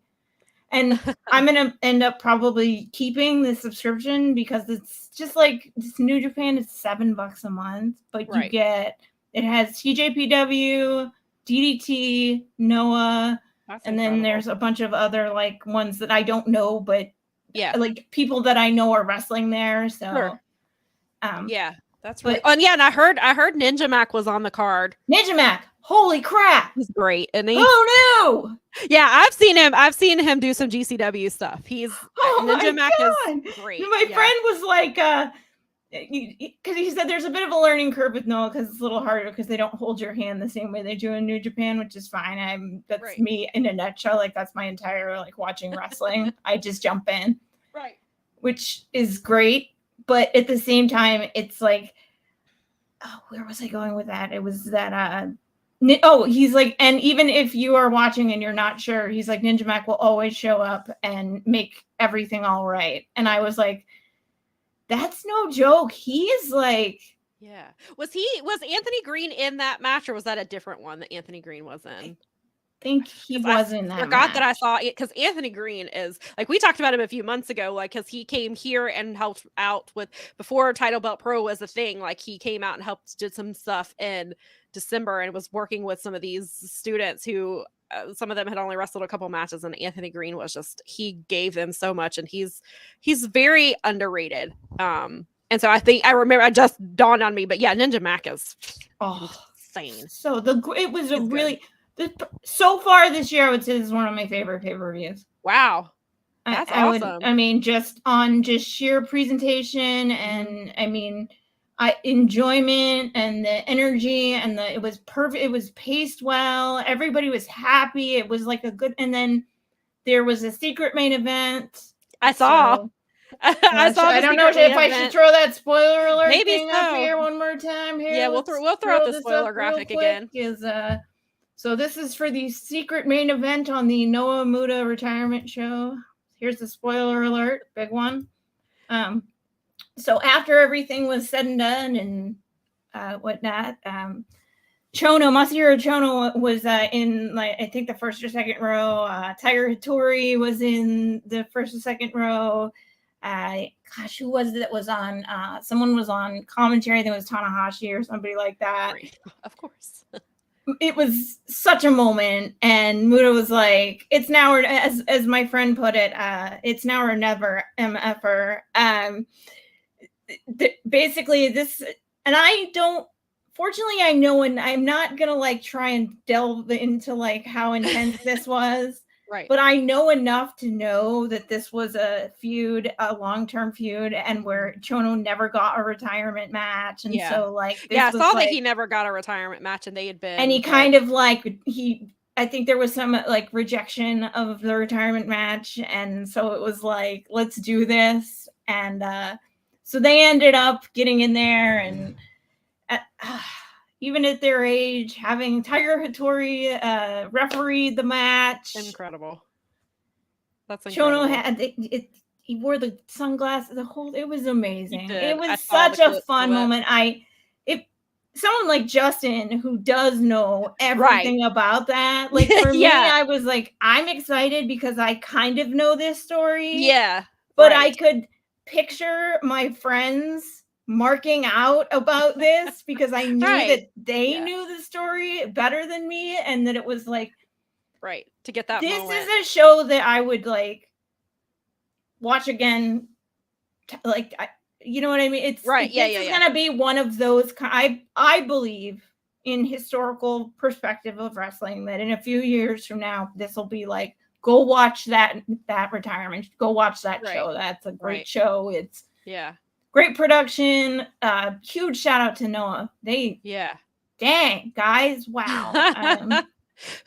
And I'm going to end up probably keeping the subscription, because it's just like this New Japan is $7 a month, but it has TJPW, DDT, Noah, and then there's a bunch of other like ones that I don't know, but like people that I know are wrestling there. So, that's right. And and I heard Ninja Mac was on the card. Ninja Mac, holy crap, he's great. And oh no, yeah, I've seen him do some GCW stuff. Ninja Mac is great. My friend was like, because he said there's a bit of a learning curve with Noah, because it's a little harder, because they don't hold your hand the same way they do in New Japan, which is fine. That's me in a nutshell. Like, that's my entire like watching wrestling. I just jump in, which is great. But at the same time, it's like, where was I going with that? It was that he's like, and even if you are watching and you're not sure, he's like, Ninja Mac will always show up and make everything all right. And I was like, that's no joke. He is like, was Anthony Green in that match, or was that a different one that Anthony Green was in? I think he was in that. Forgot that I saw it, because Anthony Green is like, we talked about him a few months ago, like, because he came here and helped out with, before Title Belt Pro was a thing, like he came out and did some stuff in December and was working with some of these students who some of them had only wrestled a couple matches, and Anthony Green was he gave them so much, and he's very underrated. And so I remember, it just dawned on me, but yeah, Ninja Mac is insane. So it was a really so far this year, I would say this is one of my favorite pay-per-views. Wow. That's awesome. I mean, just sheer presentation, and I mean, enjoyment and the energy, and it was perfect. It was paced well. Everybody was happy. It was like a good, and then there was a secret main event. I saw. So, I don't know if I should throw that spoiler alert thing up here one more time. Here, yeah, we'll throw out the spoiler graphic again. So this is for the secret main event on the Noah Muta retirement show. Here's the spoiler alert, big one. So after everything was said and done and whatnot, Masahiro Chono was in, like, I think the first or second row. Tiger Hattori was in the first or second row. Who was it that was on? Someone was on commentary. I think it was Tanahashi or somebody like that. Of course. It was such a moment, and Muta was like, "It's now or," as my friend put it, "It's now or never, MFer." Basically, this, and I don't fortunately, I know, and I'm not gonna like try and delve into like how intense this was. Right. But I know enough to know that this was a feud, a long-term feud, and where Chono never got a retirement match. And so like this I was saw like, that he never got a retirement match, and they had been, and he kind of like I think there was some like rejection of the retirement match, and so it was like, let's do this. And so they ended up getting in there, and even at their age, having Tiger Hattori referee the match. Incredible. That's incredible. Chono had he wore the sunglasses, it was amazing. It was I such a fun moment. Someone like Justin, who does know everything about that, like for me, I was like, I'm excited because I kind of know this story. Yeah. But I could picture my friends marking out about this because I knew that they knew the story better than me, and that it was like, to get that this moment. is a show that I would like watch again, like you know what I mean? It's this is gonna be one of those. I believe in historical perspective of wrestling that in a few years from now, this will be like, go watch that retirement. Go watch that show. That's a great show. It's great production. Huge shout out to Noah. Dang guys, wow. I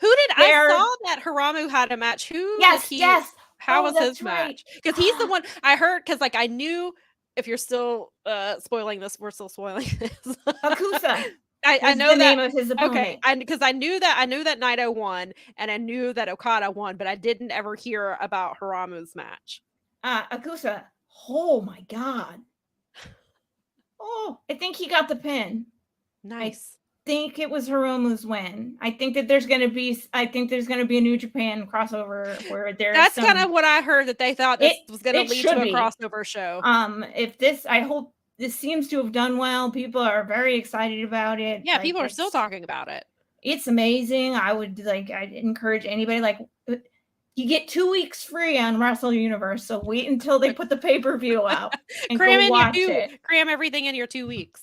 saw that Hiramu had a match. How was his match? Because he's the one I heard. Because like I knew, if you're still spoiling this, we're still spoiling this. Akusa. I know the name of his opponent. Okay, because I knew that Naito won, and I knew that Okada won, but I didn't ever hear about Hiramu's match. Akusa. Oh my god. Oh, I think he got the pin. Nice. I think it was Hiramu's win. I think that there's gonna be a New Japan crossover where there's that's kind of what I heard, that they thought this was gonna lead to a crossover show. I hope this seems to have done well. People are very excited about it. Yeah, people are still talking about it. It's amazing. I'd encourage anybody, like, you get 2 weeks free on Wrestle Universe, so wait until they put the pay-per-view out and go watch it. Cram everything in your 2 weeks.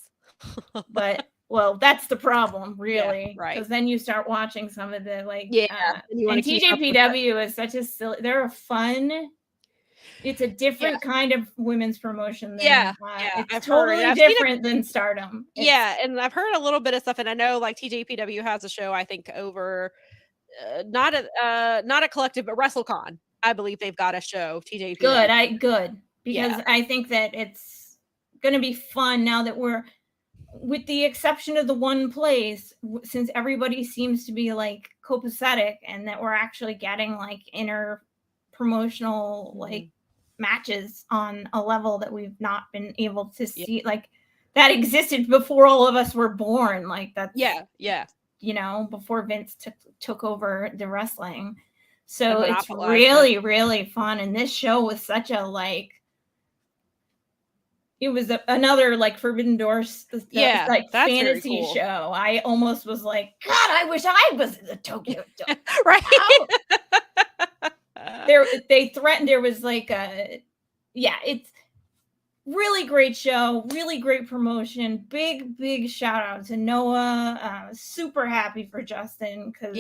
But well, that's the problem, really, because then you start watching some of the like, and TJPW is such a silly. They're a fun. It's a different kind of women's promotion. It's totally different than Stardom. And I've heard a little bit of stuff, and I know like TJPW has a show, I think, over not a collective, but WrestleCon. I believe they've got a show. TJPW. Good because I think that it's going to be fun now that we're, with the exception of the one place, since everybody seems to be like copacetic, and that we're actually getting like inner promotional like matches on a level that we've not been able to see, like that existed before all of us were born. Like that's you know, before Vince took over the wrestling. So it's really, really fun. And this show was such a like, it was another like Forbidden Doors, like fantasy show. I almost was like, God, I wish I was in the Tokyo Dome. They threatened. There was like it's really great show, really great promotion. Big shout out to Noah. Super happy for Justin, because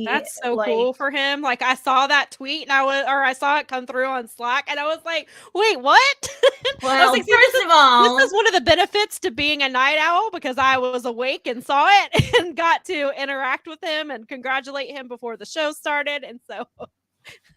that's so cool for him. Like I saw that tweet, and I saw it come through on Slack, and I was like, wait, what? Well, like, first of all, this is one of the benefits to being a night owl, because I was awake and saw it and got to interact with him and congratulate him before the show started, and so.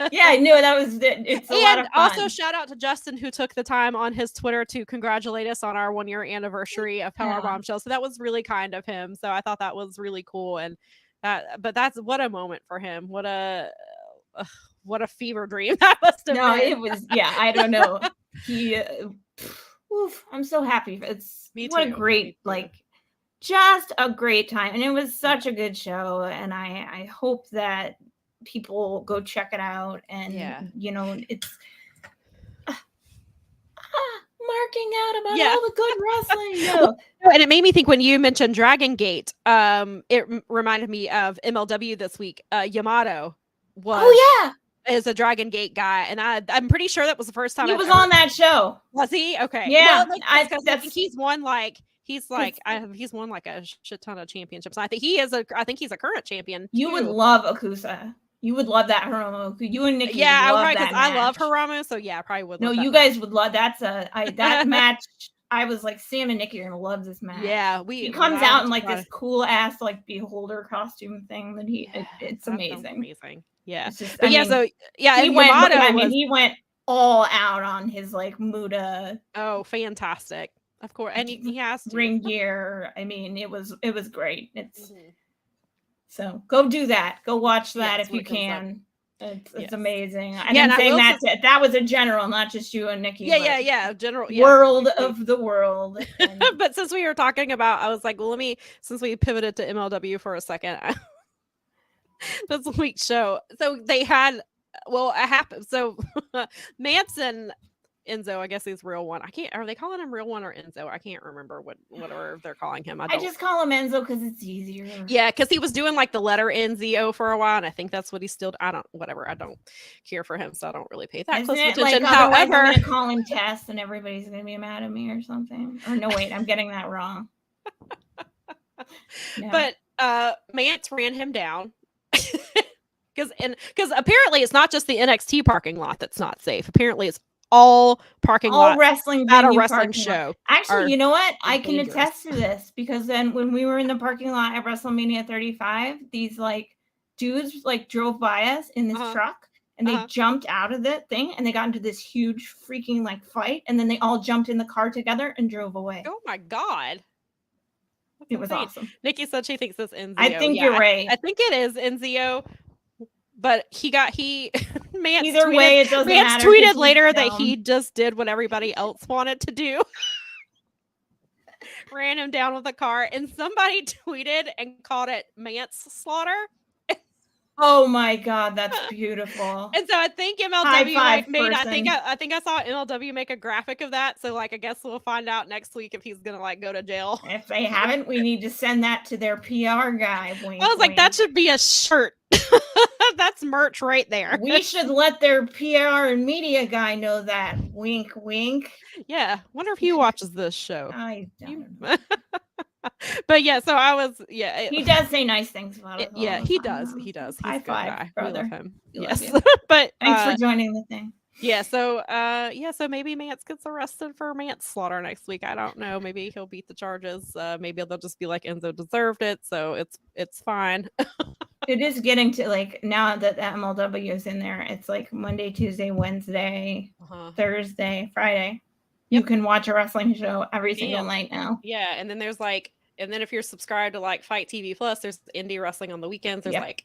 I knew it's a lot of fun. Also shout out to Justin, who took the time on his Twitter to congratulate us on our 1-year anniversary of Powerbombshells. So that was really kind of him. So I thought that was really cool. And but that's what a moment for him. What a fever dream that must have been. It was, I don't know. I'm so happy. What a great, like, just a great time. And it was such a good show. And I hope that people go check it out, and you know, it's marking out about all the good wrestling. And it made me think, when you mentioned Dragon Gate, it reminded me of MLW this week. Yamato is a Dragon Gate guy, and I'm pretty sure that was the first time he was on that show. Was he? Okay. Yeah, well, I think he's He's like he's won like a shit ton of championships. I think he's a current champion. You would love Akusa. You would love that Hiromu. You and Nikki would love that match. I love Hiromu, so yeah, I probably would. No, you guys would love that match. I was like, Sam and Nikki are gonna love this match. Yeah, he comes out in like this cool ass like beholder costume thing that it's amazing. Amazing. Yeah. It's just, he went all out on his like Muta. Oh, fantastic. Of course. And he has to. Ring gear. I mean, it was great. It's so go do that. Go watch that if you can. It's amazing. And I'm saying that was a general, not just you and Nikki. Yeah. General. Yeah. World of the world. But since we were talking about, I was like, well, since we pivoted to MLW for a second, this week's show. So they had, so Manson, Enzo, I guess he's real one. Are they calling him real one or Enzo? I can't remember whatever they're calling him. I just call him Enzo because it's easier. Yeah, because he was doing like the letter NZO for a while, and I think that's what he's still. I don't care for him, so I don't really pay that close attention. Like, however, I'm gonna call him Tess, and everybody's gonna be mad at me or something. Or no, wait, I'm getting that wrong. No. But Mance ran him down. Because apparently it's not just the NXT parking lot that's not safe. Apparently it's all wrestling at a wrestling show. Actually, you know what? I can attest to this because then when we were in the parking lot at WrestleMania 35, these like dudes like drove by us in this truck and they jumped out of the thing and they got into this huge freaking like fight and then they all jumped in the car together and drove away. Oh my God. It was awesome. Nikki said she thinks it's Enzo. I think you're right. I think it is Enzo. But Mance either way, it doesn't matter. Tweeted later that he just did what everybody else wanted to do. Ran him down with a car, and somebody tweeted and called it Mance Slaughter. Oh my God, that's beautiful. And so I think MLW made. I think I saw MLW make a graphic of that. So like, I guess we'll find out next week if he's gonna like go to jail. If they haven't, we need to send that to their PR guy. Wink, I was like, that should be a shirt. That's merch right there. We should let their PR and media guy know that. Wink, wink. Yeah. Wonder if he watches this show. I don't know. But yeah, so I was, he does say nice things about it. Yeah, he does. He's high a good five, guy. brother. We love him. We yes. love you. But thanks for joining the thing. Yeah, so so maybe Mance gets arrested for manslaughter next week. I don't know. Maybe he'll beat the charges. Maybe they'll just be like Enzo deserved it, so it's fine. It is getting to like now that the MLW is in there, it's like Monday, Tuesday, Wednesday, Thursday, Friday. You can watch a wrestling show every single night now. Yeah, and then there's like, and then if you're subscribed to like Fight TV Plus, there's indie wrestling on the weekends. There's like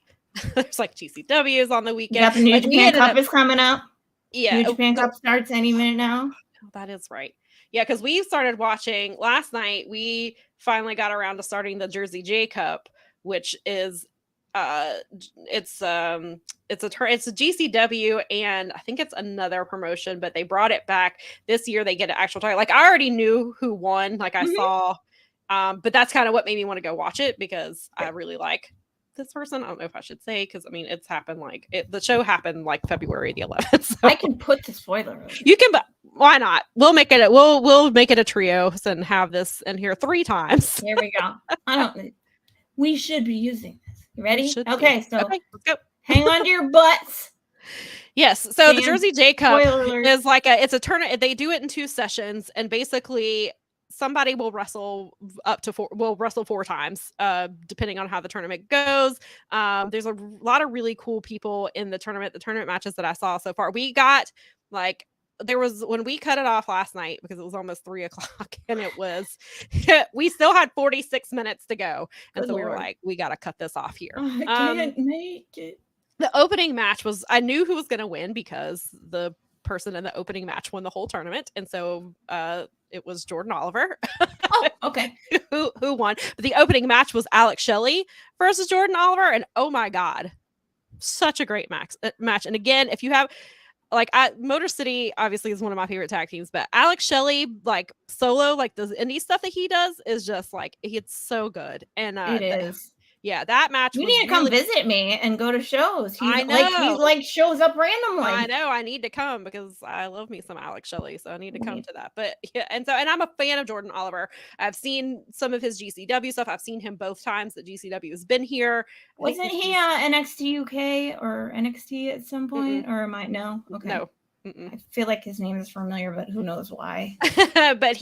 there's like GCWs on the weekend. Yeah, the New Japan Cup is coming up. Yeah, New Japan Cup starts any minute now. Oh, that is right. Yeah, because we started watching last night. We finally got around to starting the Jersey J Cup, which is it's a GCW and I think it's another promotion, but they brought it back this year. They get an actual title. Like I already knew who won. Like I saw, but that's kind of what made me want to go watch it because I really like this person. I don't know if I should say because I mean it's happened like the show happened like February the 11th. So. I can put the spoiler. You can, but why not? We'll make it. We'll make it a trio and have this in here 3 times. There we go. We should be using this. You ready? Okay, so let's go. Hang on to your butts. Yes. So the Jersey J Cup is like it's a tournament. They do it in 2 sessions, and basically somebody will wrestle wrestle 4 times, depending on how the tournament goes. There's a lot of really cool people in the tournament matches that I saw so far. We got like. There was when we cut it off last night because it was almost 3:00 and it was we still had 46 minutes to go. And so we were like, we got to cut this off here. I can't make it. The opening match was I knew who was going to win because the person in the opening match won the whole tournament. And so it was Jordan Oliver. Oh, okay. who won. But the opening match was Alex Shelley versus Jordan Oliver. And oh my God, such a great match. And again, if you have like Motor City obviously is one of my favorite tag teams, but Alex Shelley like solo, like the indie stuff that he does is just like it's so good. And it is. Yeah, that match You was need to come visit me and go to shows. I He know. like shows up randomly. I know. I need to come because I love me some Alex Shelley, so I need to come to that. But yeah, and I'm a fan of Jordan Oliver. I've seen some of his GCW stuff. I've seen him both times that GCW has been here. Wasn't he NXT UK or NXT at some point? Or am I no? Okay. No. I feel like his name is familiar, but who knows why. But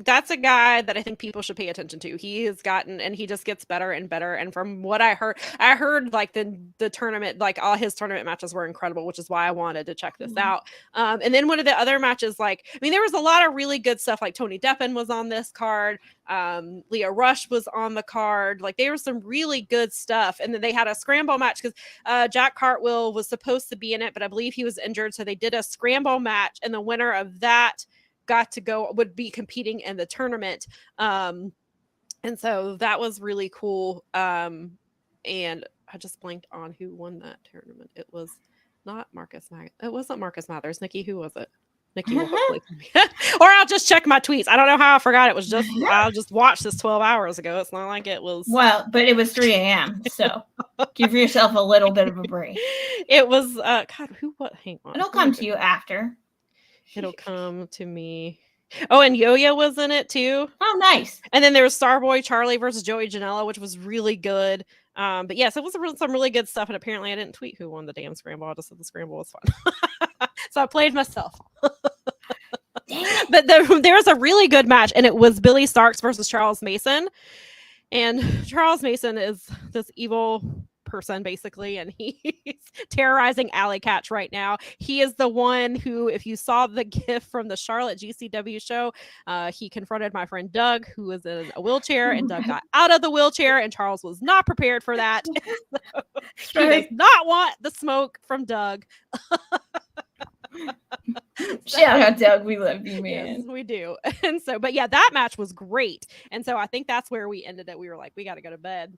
that's a guy that I think people should pay attention to. He has gotten, and he just gets better and better. And from what I heard like the tournament, like all his tournament matches were incredible, which is why I wanted to check this out. And then one of the other matches, like, I mean, there was a lot of really good stuff. Like Tony Deppen was on this card. Leo Rush was on the card. Like there was some really good stuff. And then they had a scramble match because Jack Cartwheel was supposed to be in it, but I believe he was injured. So they did a scramble match, and the winner of that would be competing in the tournament. And so that was really cool. And I just blanked on who won that tournament. It was not Marcus Mathers. It wasn't Marcus Mathers. Nikki, who was it? Nikki will hopefully or I'll just check my tweets. I don't know how I forgot it was just I'll just watch this 12 hours ago. It's not like it was but it was 3 a.m. So give yourself a little bit of a break. It was God, hang on. It'll come to you after. It'll come to me. Oh, and Yo-Yo was in it too. Oh, nice. And then there was Starboy Charlie versus Joey Janela, which was really good. But yes, it was some really good stuff. And apparently I didn't tweet who won the damn scramble. I just said the scramble was fun. So I played myself. But there was a really good match, and it was Billy Starks versus Charles Mason. And Charles Mason is this evil person basically, and he's terrorizing Alley Catch right now. He is the one who, if you saw the gif from the Charlotte GCW show, he confronted my friend Doug, who was in a wheelchair, and Doug got out of the wheelchair, and Charles was not prepared for that. So he does not want the smoke from Doug. Shout out, Doug. We love you, man. Yes, we do. And so, but yeah, that match was great. And so I think that's where we ended it. We were like, we got to go to bed.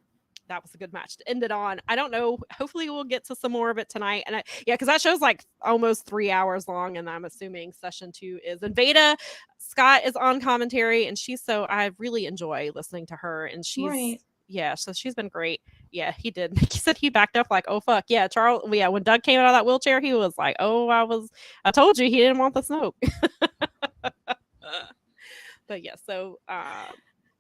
That was a good match to end it on. I don't know. Hopefully we'll get to some more of it tonight. And because that show's like almost 3 hours long, and I'm assuming session 2 is. And Veda Scott is on commentary, and I really enjoy listening to her. And she's right. Yeah, so she's been great. Yeah, he did. He said he backed up like, oh fuck yeah, Charles. Yeah, when Doug came out of that wheelchair, he was like, oh, I told you he didn't want the smoke. But yeah, so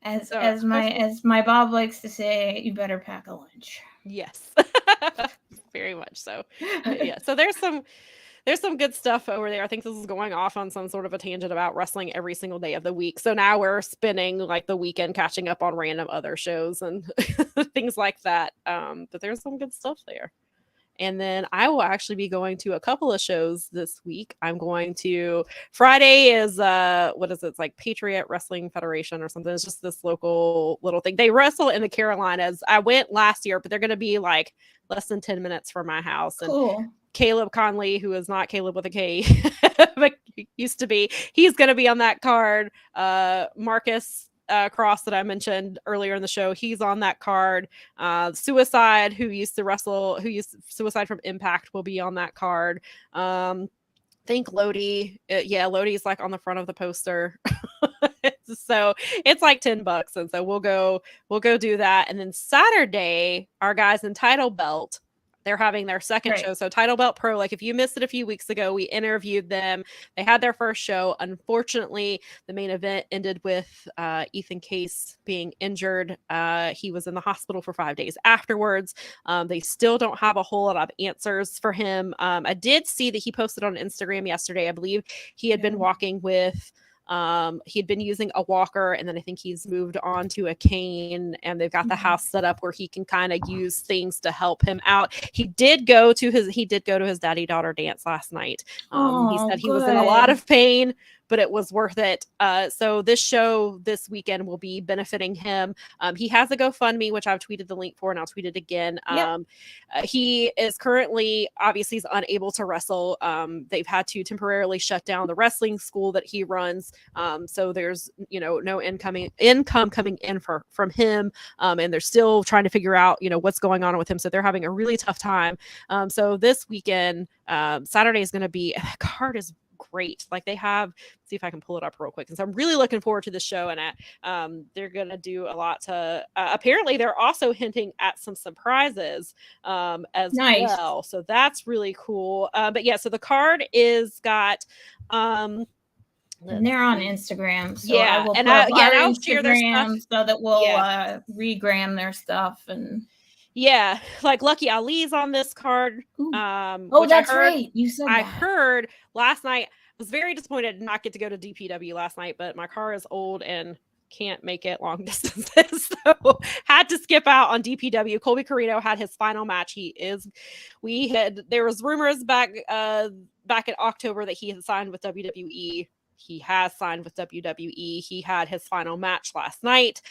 as my Bob likes to say, you better pack a lunch. Yes. Very much so. Yeah, so there's some good stuff over there. I think this is going off on some sort of a tangent about wrestling every single day of the week. So now we're spending like the weekend catching up on random other shows and things like that. But there's some good stuff there. And then I will actually be going to a couple of shows this week. I'm going to Friday is what is it? It's like Patriot Wrestling Federation or something. It's just this local little thing. They wrestle in the Carolinas. I went last year, but they're going to be like less than 10 minutes from my house. And cool. Caleb Conley, who is not Caleb with a K, but used to be, he's going to be on that card. Marcus Cross that I mentioned earlier in the show, he's on that card. Suicide, who used Suicide from Impact, will be on that card. Think Lodi. Lodi's like on the front of the poster. So it's like $10, and so we'll go do that. And then Saturday, our guys in Title Belt, they're having their second show. So Title Belt Pro, like if you missed it a few weeks ago, we interviewed them. They had their first show. Unfortunately, the main event ended with Ethan Case being injured. He was in the hospital for 5 days afterwards. They still don't have a whole lot of answers for him. I did see that he posted on Instagram yesterday. I believe he had been walking with he had been using a walker, and then I think he's moved on to a cane, and they've got the house set up where he can kind of use things to help him out. He did go to his daddy-daughter dance last night. He said he was in a lot of pain, but it was worth it. So this show this weekend will be benefiting him. He has a GoFundMe, which I've tweeted the link for, and I'll tweet it again. He is currently, obviously, he's unable to wrestle. They've had to temporarily shut down the wrestling school that he runs. So there's, no income coming in from him. And they're still trying to figure out, what's going on with him. So they're having a really tough time. So this weekend, Saturday is going to be, the card is great. Like they have, see if I can pull it up real quick, because I'm really looking forward to the show, and they're gonna do a lot to. Apparently, they're also hinting at some surprises as well, so that's really cool. But yeah, so the card is got. And they're on Instagram, so yeah, I will and put up our I'll share their stuff so that we'll regram their stuff. And yeah, like Lucky Ali's on this card. Oh, that's right. You said I heard last night. I was very disappointed to not get to go to DPW last night, but my car is old and can't make it long distances, so had to skip out on DPW. Colby Carino had his final match. There was rumors back in October that he had signed with WWE. He has signed with WWE. He had his final match last night.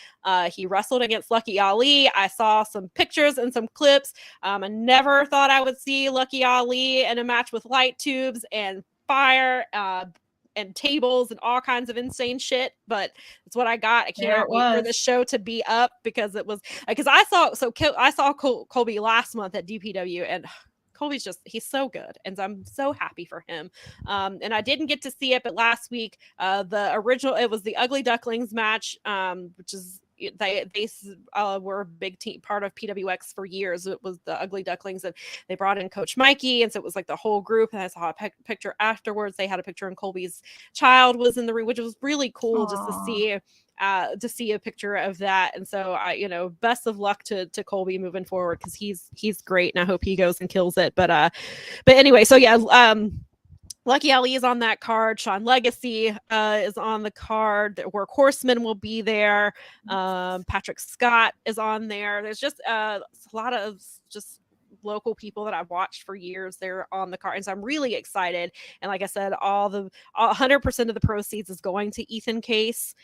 He wrestled against Lucky Ali. I saw some pictures and some clips. I never thought I would see Lucky Ali in a match with light tubes and fire and tables and all kinds of insane shit, but it's what I got. I can't wait for the show to be up, because I saw Colby last month at DPW, and Colby's he's so good, and I'm so happy for him. And I didn't get to see it, but last week, it was the Ugly Ducklings match, which is they were a big team, part of PWX for years. It was the Ugly Ducklings, and they brought in Coach Mikey, and so it was like the whole group. And I saw a picture afterwards. They had a picture, and Colby's child was in the ring, which was really cool. Aww. Just to see a picture of that. And so best of luck to Colby moving forward, because he's great, and I hope he goes and kills it. But anyway, so yeah, Lucky Ali is on that card. Sean Legacy is on the card. The Work Horseman will be there. Patrick Scott is on there. There's just a lot of just local people that I've watched for years. They're on the card, and so I'm really excited. And like I said, 100% of the proceeds is going to Ethan Case,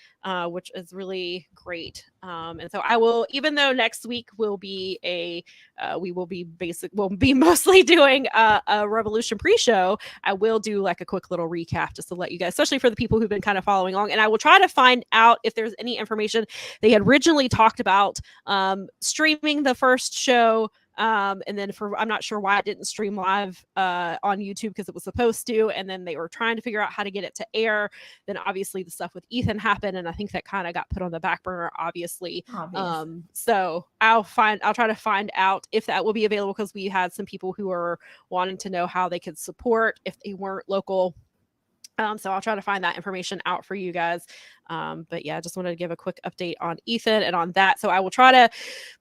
which is really great. And so I will, even though next week we'll be mostly doing a Revolution pre-show, I will do like a quick little recap just to let you guys, especially for the people who've been kind of following along. And I will try to find out if there's any information. They had originally talked about streaming the first show. And then I'm not sure why it didn't stream live on YouTube, because it was supposed to, and then they were trying to figure out how to get it to air. Then obviously the stuff with Ethan happened, and I think that kind of got put on the back burner, obviously. So I'll try to find out if that will be available, because we had some people who are wanting to know how they could support if they weren't local. So I'll try to find that information out for you guys. But yeah, I just wanted to give a quick update on Ethan and on that. So I will try to,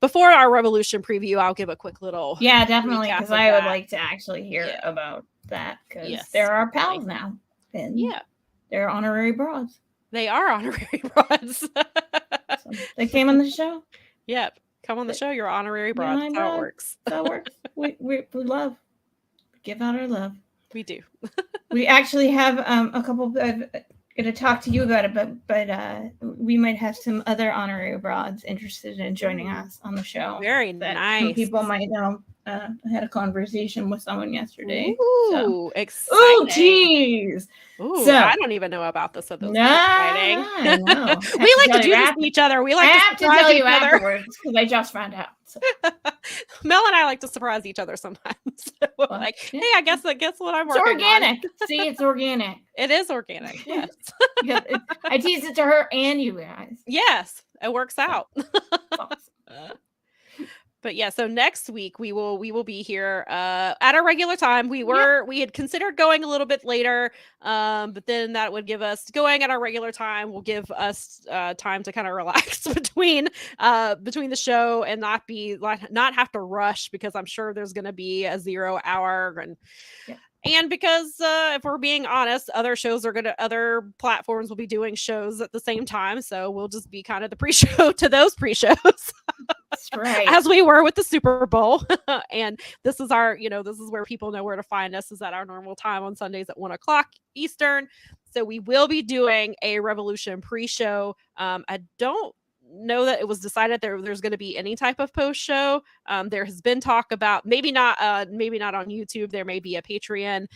before our Revolution preview, I'll give a quick little. Yeah, definitely, because I would like to actually hear about that, because they're our pals now. And they're honorary broads. They are honorary broads. So they came on the show. Yep. Come on the show. You're honorary broads. That's how it works. That works. We love. Give out our love. We do. We actually have a couple. I'm going to talk to you about it, but we might have some other honorary broads interested in joining us on the show. Very nice. Some people might know. I had a conversation with someone yesterday. Ooh, exciting. Oh, geez. Ooh, so, I don't even know about this. So this is exciting. I know. We like to do this to each other. We like to tell you afterwards, because I just found out. So. Mel and I like to surprise each other sometimes. So like, hey, I guess what I'm working on. It's organic. See, it's organic. It is organic. Yes. I tease it to her and you guys. Yes, it works out. Awesome. But yeah, so next week we will be here at our regular time. We had considered going a little bit later, but then that would give us going at our regular time will give us time to kind of relax between the show and not have to rush, because I'm sure there's going to be a 0 hour and because if we're being honest, other platforms will be doing shows at the same time, so we'll just be kind of the pre-show to those pre-shows. That's right. As we were with the Super Bowl. And this is this is where people know where to find us, is at our normal time on Sundays at 1:00 Eastern. So we will be doing a Revolution pre-show. I don't know that it was decided there's going to be any type of post show. There has been talk about maybe not on YouTube. There may be a Patreon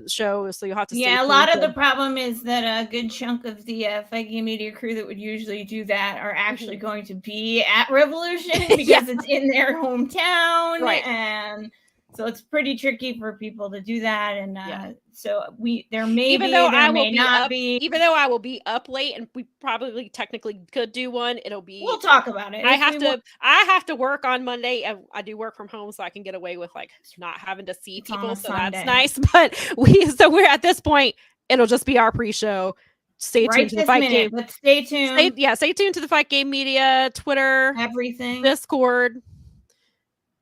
show, so you'll have to. Yeah, a lot of the problem is that a good chunk of the Fight Game Media crew that would usually do that are actually going to be at Revolution, because it's in their hometown, right? And So it's pretty tricky for people to do that, and Yeah. so there may even be, though there I will may be not up, be. even though I will be up late, and we probably technically could do one, it'll be. We'll talk about it. I have to work on Monday, and I do work from home, so I can get away with like not having to see people. So that's nice. But we're at this point. It'll just be our pre-show. Stay tuned to the Fight Game. But stay tuned. Stay tuned to the Fight Game Media, Twitter, everything, Discord.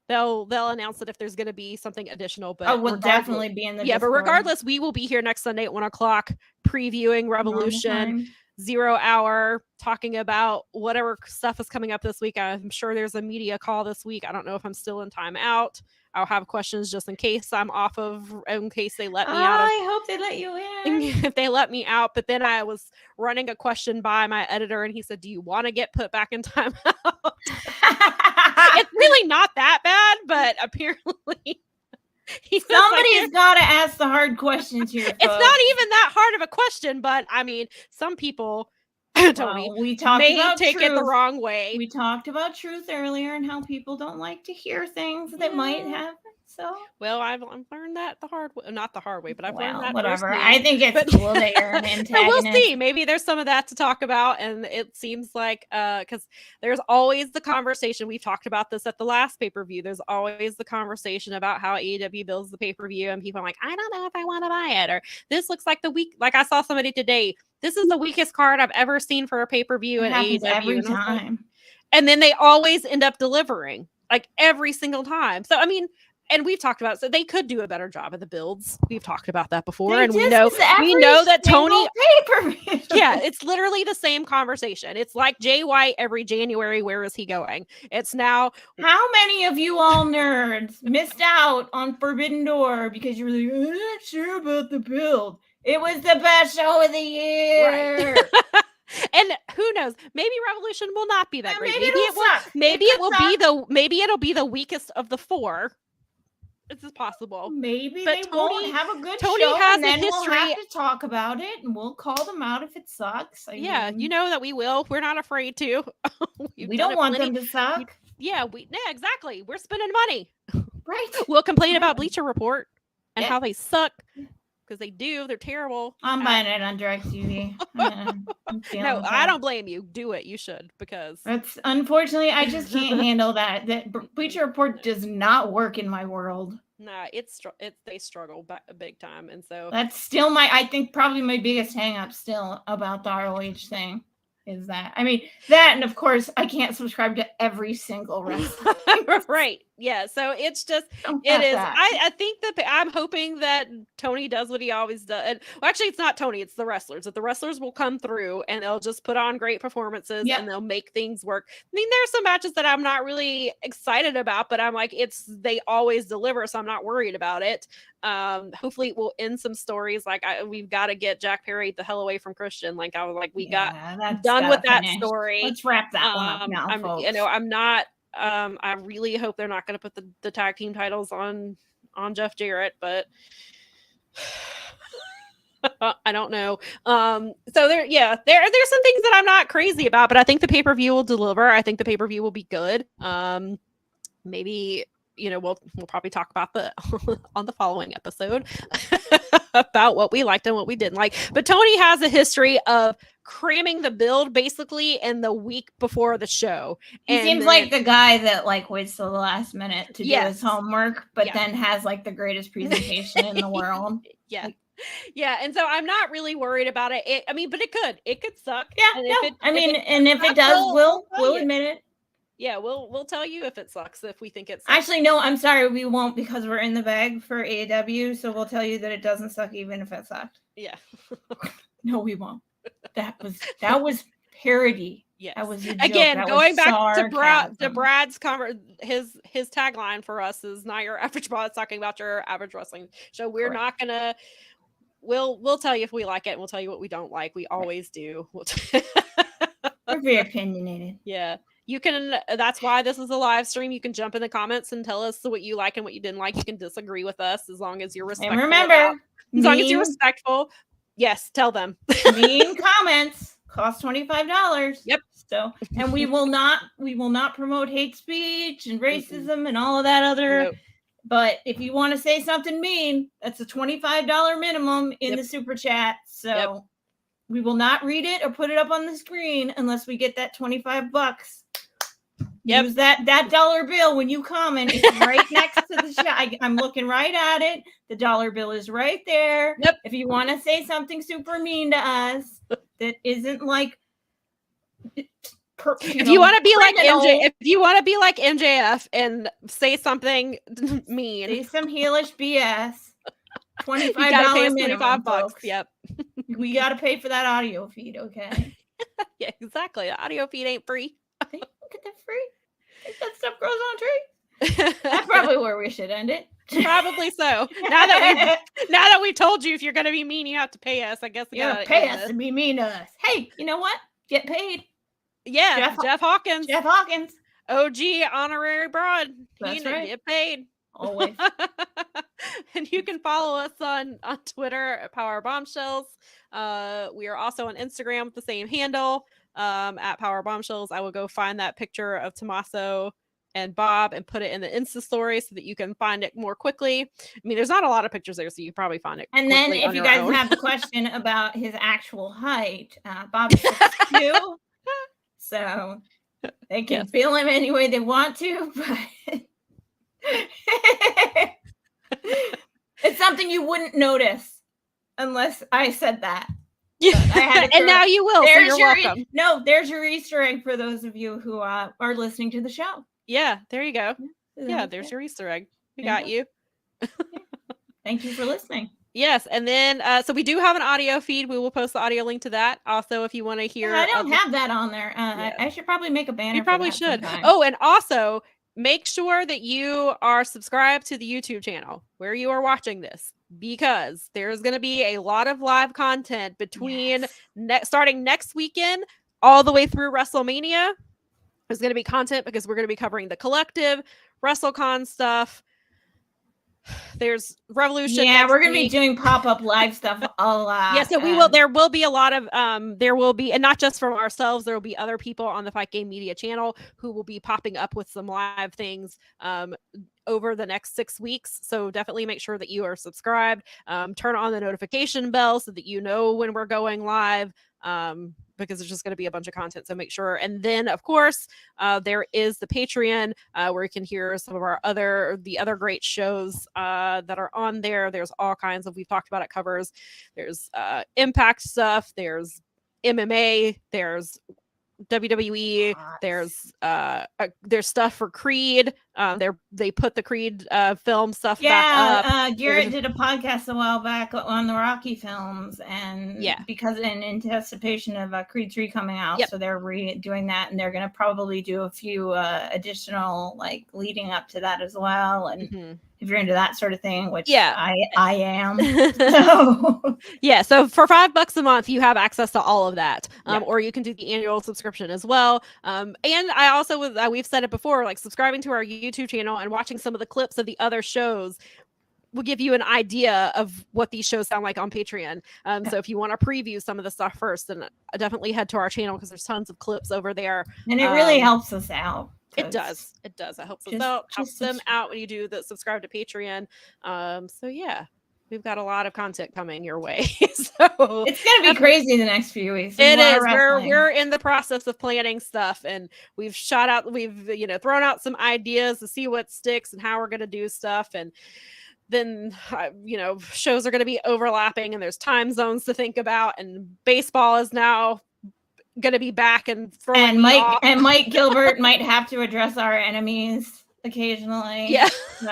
They'll announce it if there's going to be something additional. But we'll definitely be in the Discord. But regardless, we will be here next Sunday at 1:00 previewing Revolution 0 Hour, talking about whatever stuff is coming up this week. I'm sure there's a media call this week. I don't know if I'm still in timeout. I'll have questions just in case I'm off of, in case they let me out. I hope they let you in. If they let me out. But then I was running a question by my editor, and he said, "Do you want to get put back in timeout?" It's really not that bad, but apparently somebody's got to ask the hard questions here. It's not even that hard of a question, but I mean, some people, Tony, may take it the wrong way. We talked about truth earlier and how people don't like to hear things that might happen. So, well, I've learned that the hard way, not the hard way, but I've learned that. Whatever. I think it's cool that you're an antagonist. We'll see. Maybe there's some of that to talk about, and it seems like because there's always the conversation. We've talked about this at the last pay-per-view. There's always the conversation about how AEW builds the pay-per-view, and people are like, I don't know if I want to buy it, or this looks like the weak. Like I saw somebody today. This is the weakest card I've ever seen for a pay-per-view in AEW. Every time, and then they always end up delivering, like every single time. So I mean. And we've talked about, so they could do a better job of the builds. We've talked about that before, and we know that Tony. Yeah, it's literally the same conversation. It's like Jay White every January. Where is he going? It's now. How many of you all nerds missed out on Forbidden Door because you were like, I'm not sure about the build? It was the best show of the year. Right. And who knows? Maybe Revolution will not be that great. Maybe it'll be the weakest of the four. This is possible. Maybe but they won't have a good show, has and then we'll have to talk about it, and we'll call them out if it sucks. I mean, you know that we will. We're not afraid to. We don't want them to suck. Yeah, exactly. We're spending money. Right. We'll complain about Bleacher Report and how they suck. Because they do. They're terrible. I'm buying it on DirecTV. No, I don't blame you. Do it. You should, because that's unfortunately I just can't handle that. That Bleacher Report does not work in my world. Nah, they struggle big time, and so that's still I think probably my biggest hang up still about the ROH thing. Is that that, and of course I can't subscribe to every single wrestling. Right. Yeah. So it's just it is. I think that I'm hoping that Tony does what he always does. And well, actually, it's not Tony. It's the wrestlers. That the wrestlers will come through and they'll just put on great performances and they'll make things work. I mean, there's some matches that I'm not really excited about, but I'm like, they always deliver, so I'm not worried about it. Hopefully, it will end some stories. Like we've got to get Jack Perry the hell away from Christian. Like I was like, we got done with that story. Let's wrap that one up now, folks. I'm not. I really hope they're not going to put the tag team titles on Jeff Jarrett, but I don't know. So there's some things that I'm not crazy about, but I think the pay-per-view will deliver. I think the pay-per-view will be good. Maybe we'll probably talk about on the following episode about what we liked and what we didn't like. But Tony has a history of cramming the build basically in the week before the show. He seems like the guy that waits till the last minute to do his homework, but then has the greatest presentation in the world. Yeah. Yeah, and so I'm not really worried about it. But it could suck. Yeah, if it does, we'll admit it. Yeah, we'll tell you if it sucks, if we think it sucks. Actually, no, I'm sorry, we won't, because we're in the bag for AEW, so we'll tell you that it doesn't suck even if it sucked. Yeah. No, we won't. That was parody. Yes. That was a joke. Again, going back to Brad's his tagline for us is not your average ball, it's talking about your average wrestling show. We're not gonna we'll tell you if we like it, and we'll tell you what we don't like. We always do. We're very opinionated. Yeah. You can, that's why this is a live stream. You can jump in the comments and tell us what you like and what you didn't like. You can disagree with us as long as you're respectful. And remember, as long as you're respectful. Yes, tell them. Mean comments cost $25. Yep. So, and we will not promote hate speech and racism and all of that other But if you want to say something mean, that's a $25 minimum in the super chat. So we will not read it or put it up on the screen unless we get that $25. Use that dollar bill when you comment. It's right next to the chat. I'm looking right at it. The dollar bill is right there. If you want to say something super mean to us that isn't like, if you want to be like MJF and say something mean, say some heelish BS. $25 minimum, $25. Folks. Yep. We got to pay for that audio feed, okay? Yeah, exactly. The audio feed ain't free. They don't get that free. I think that stuff grows on trees. That's probably where we should end it. Probably so. Now that we told you if you're going to be mean, you have to pay us. I guess you gotta pay us to be mean to us. Hey, you know what? Get paid. Yeah, Jeff Hawkins. Jeff Hawkins. OG honorary broad. That's right. Get paid. Always. And you can follow us on Twitter at Powerbombshells. We are also on Instagram with the same handle at Powerbombshells. I will go find that picture of Tommaso and Bob and put it in the Insta story so that you can find it more quickly. I mean, there's not a lot of pictures there, so you probably find it. And then if you guys have a question about his actual height, Bob is 6'2", so they can feel him any way they want to, but it's something you wouldn't notice unless I said that. And now you will. So you're welcome. There's your Easter egg for those of you who are listening to the show. Yeah, there you go. Yeah, there's your Easter egg. We got you. Thank you for listening. Yes, and then so we do have an audio feed. We will post the audio link to that. Also, if you want to hear, I don't have that on there. I should probably make a banner. You probably should. Sometime. Oh, and also make sure that you are subscribed to the YouTube channel where you are watching this, because there's going to be a lot of live content between starting next weekend all the way through WrestleMania. There's going to be content because we're going to be covering the Collective, WrestleCon stuff. There's Revolution. Yeah, we're going to be doing pop-up live stuff a lot. Yeah, so we will. There will be a lot of there will be, and not just from ourselves, there will be other people on the Fight Game Media channel who will be popping up with some live things over the next 6 weeks. So definitely make sure that you are subscribed. Turn on the notification bell so that you know when we're going live. Because there's just going to be a bunch of content, so make sure. And then, of course, there is the Patreon where you can hear some of the other great shows that are on there. There's all kinds of, we've talked about it, covers. There's Impact stuff. There's MMA. There's WWE. There's stuff for Creed. They put the Creed film stuff back up. Garrett did a podcast a while back on the Rocky films, and because in anticipation of Creed 3 coming out, so they're redoing that, and they're going to probably do a few additional like leading up to that as well. And if you're into that sort of thing, which I am. So so for $5 a month, you have access to all of that. Or you can do the annual subscription as well. And I also, we've said it before, like subscribing to our YouTube channel and watching some of the clips of the other shows will give you an idea of what these shows sound like on Patreon. So if you want to preview some of the stuff first, then definitely head to our channel because there's tons of clips over there. And it really helps us out. It does. It helps us out. Helps them out when you do the subscribe to Patreon. So yeah, we've got a lot of content coming your way. So it's gonna be crazy the next few weeks. It is. We're in the process of planning stuff, and we've thrown out some ideas to see what sticks and how we're gonna do stuff, and then shows are gonna be overlapping, and there's time zones to think about, and baseball is now gonna be back and throwing Mike Gilbert might have to address our enemies occasionally. Yeah. So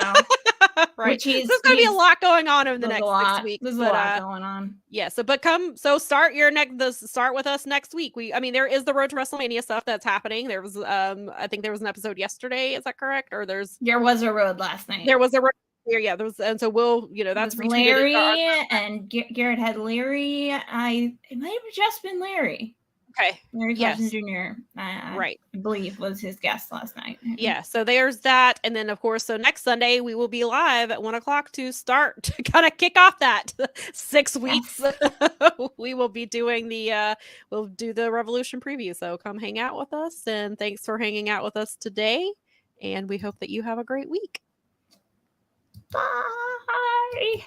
right. There's gonna be a lot going on over the next 6 weeks. There's a lot going on. Yeah. Start with us next week. There is the Road to WrestleMania stuff that's happening. There was I think there was an episode yesterday. Is that correct? Or there was a road last night. There was a road. Yeah, there was, and so we'll, that's Larry and Garrett had Larry. It might have just been Larry. Okay. Larry Johnson Jr. Right. I believe was his guest last night. Yeah. So there's that. And then, of course, so next Sunday we will be live at 1:00 to start to kind of kick off that 6 weeks. We will be doing we'll do the Revolution preview. So come hang out with us. And thanks for hanging out with us today. And we hope that you have a great week. Bye.